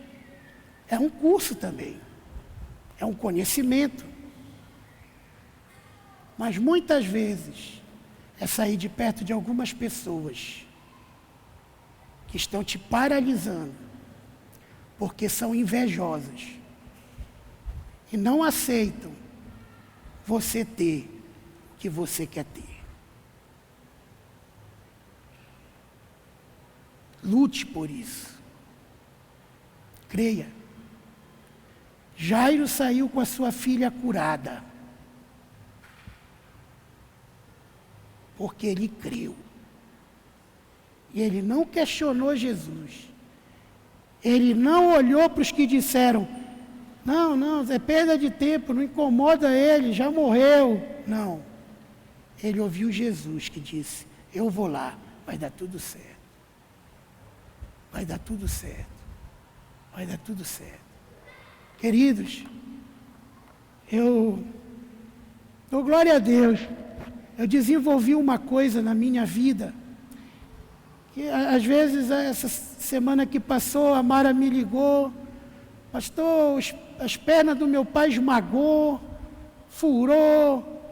é um curso também, é um conhecimento. Mas muitas vezes, é sair de perto de algumas pessoas que estão te paralisando, porque são invejosas e não aceitam você ter o que você quer ter. Lute por isso. Creia. Jairo saiu com a sua filha curada, porque ele creu. E ele não questionou Jesus. Ele não olhou para os que disseram, não, é perda de tempo, não incomoda ele, já morreu. Não. Ele ouviu Jesus que disse, eu vou lá, vai dar tudo certo. Vai dar tudo certo. Vai dar tudo certo. Queridos, eu dou glória a Deus. Eu desenvolvi uma coisa na minha vida, que às vezes, essa semana que passou, a Mara me ligou, pastor, as pernas do meu pai esmagou, furou.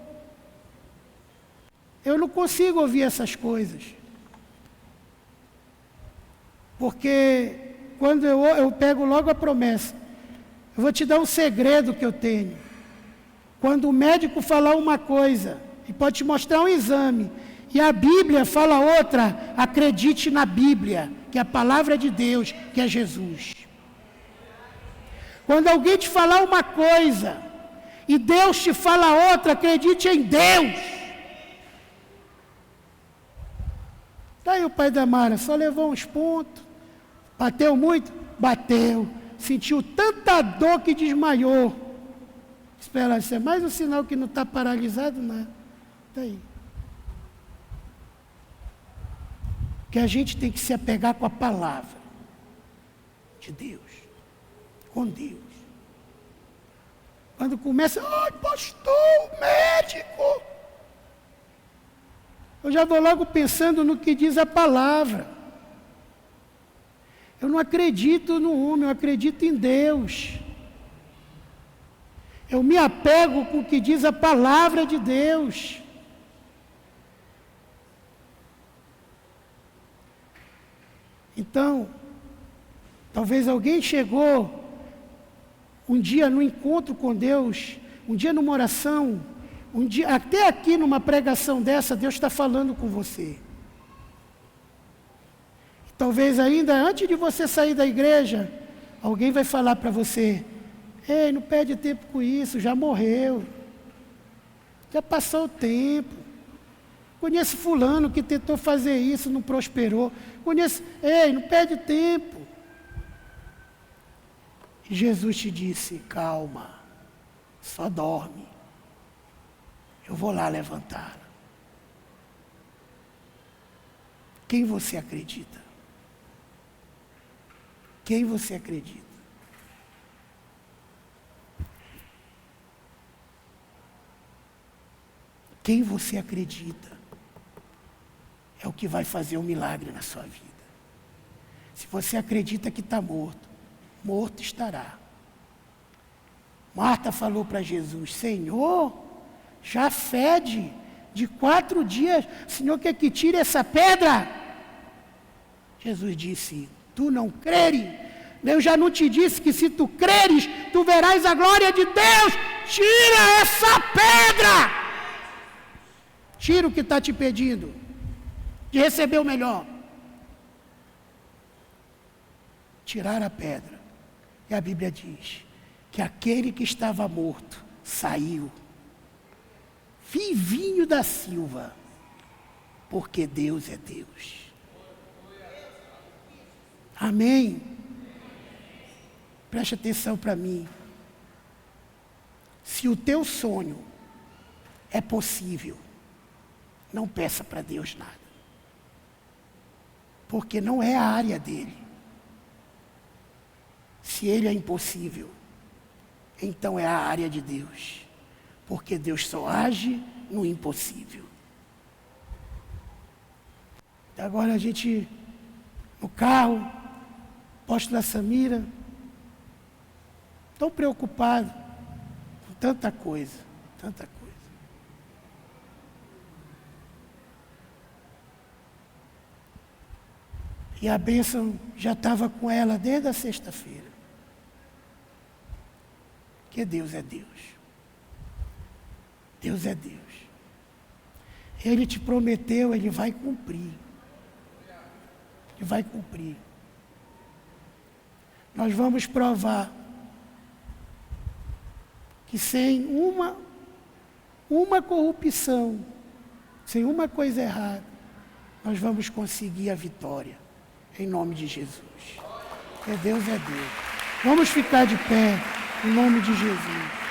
Eu não consigo ouvir essas coisas. Porque quando eu pego logo a promessa, eu vou te dar um segredo que eu tenho. Quando o médico falar uma coisa, e pode te mostrar um exame, e a Bíblia fala outra, acredite na Bíblia, que é a palavra de Deus, que é Jesus. Quando alguém te falar uma coisa, e Deus te fala outra, acredite em Deus. Daí o pai da Mara só levou uns pontos, bateu muito? Bateu. Sentiu tanta dor que desmaiou. Espera, isso é mais um sinal que não está paralisado, não. Daí. Que a gente tem que se apegar com a palavra de Deus, com Deus. Quando começa, ai pastor, médico, eu já vou logo pensando no que diz a palavra. Eu não acredito no homem, eu acredito em Deus. Eu me apego com o que diz a palavra de Deus. Então, talvez alguém chegou um dia no encontro com Deus, um dia numa oração, um dia, até aqui numa pregação dessa, Deus está falando com você. Talvez ainda antes de você sair da igreja, alguém vai falar para você, ei, não perde tempo com isso, já morreu. Já passou o tempo. Conheço fulano que tentou fazer isso, não prosperou. Conheço, ei, não perde tempo. E Jesus te disse, calma, só dorme. Eu vou lá levantá-la. Quem você acredita? Quem você acredita? Quem você acredita é o que vai fazer um milagre na sua vida. Se você acredita que está morto, morto estará. Marta falou para Jesus, Senhor, já fede de 4 dias. O Senhor quer que tire essa pedra? Jesus disse, tu não creres? Eu já não te disse que se tu creres, tu verás a glória de Deus? Tira essa pedra! Tira o que está te pedindo de receber o melhor. Tirar a pedra. E a Bíblia diz que aquele que estava morto saiu, vivinho da silva, porque Deus é Deus. Amém? Preste atenção para mim. Se o teu sonho é possível, não peça para Deus nada. Porque não é a área dele. Se ele é impossível, então é a área de Deus. Porque Deus só age no impossível. Agora a gente, no carro, apóstola Samira, tão preocupado com tanta coisa, tanta coisa. E a bênção já estava com ela desde a sexta-feira. Porque Deus é Deus. Deus é Deus. Ele te prometeu, Ele vai cumprir. Ele vai cumprir. Nós vamos provar que sem uma corrupção, sem uma coisa errada, nós vamos conseguir a vitória. Em nome de Jesus. Porque Deus é Deus. Vamos ficar de pé, em nome de Jesus.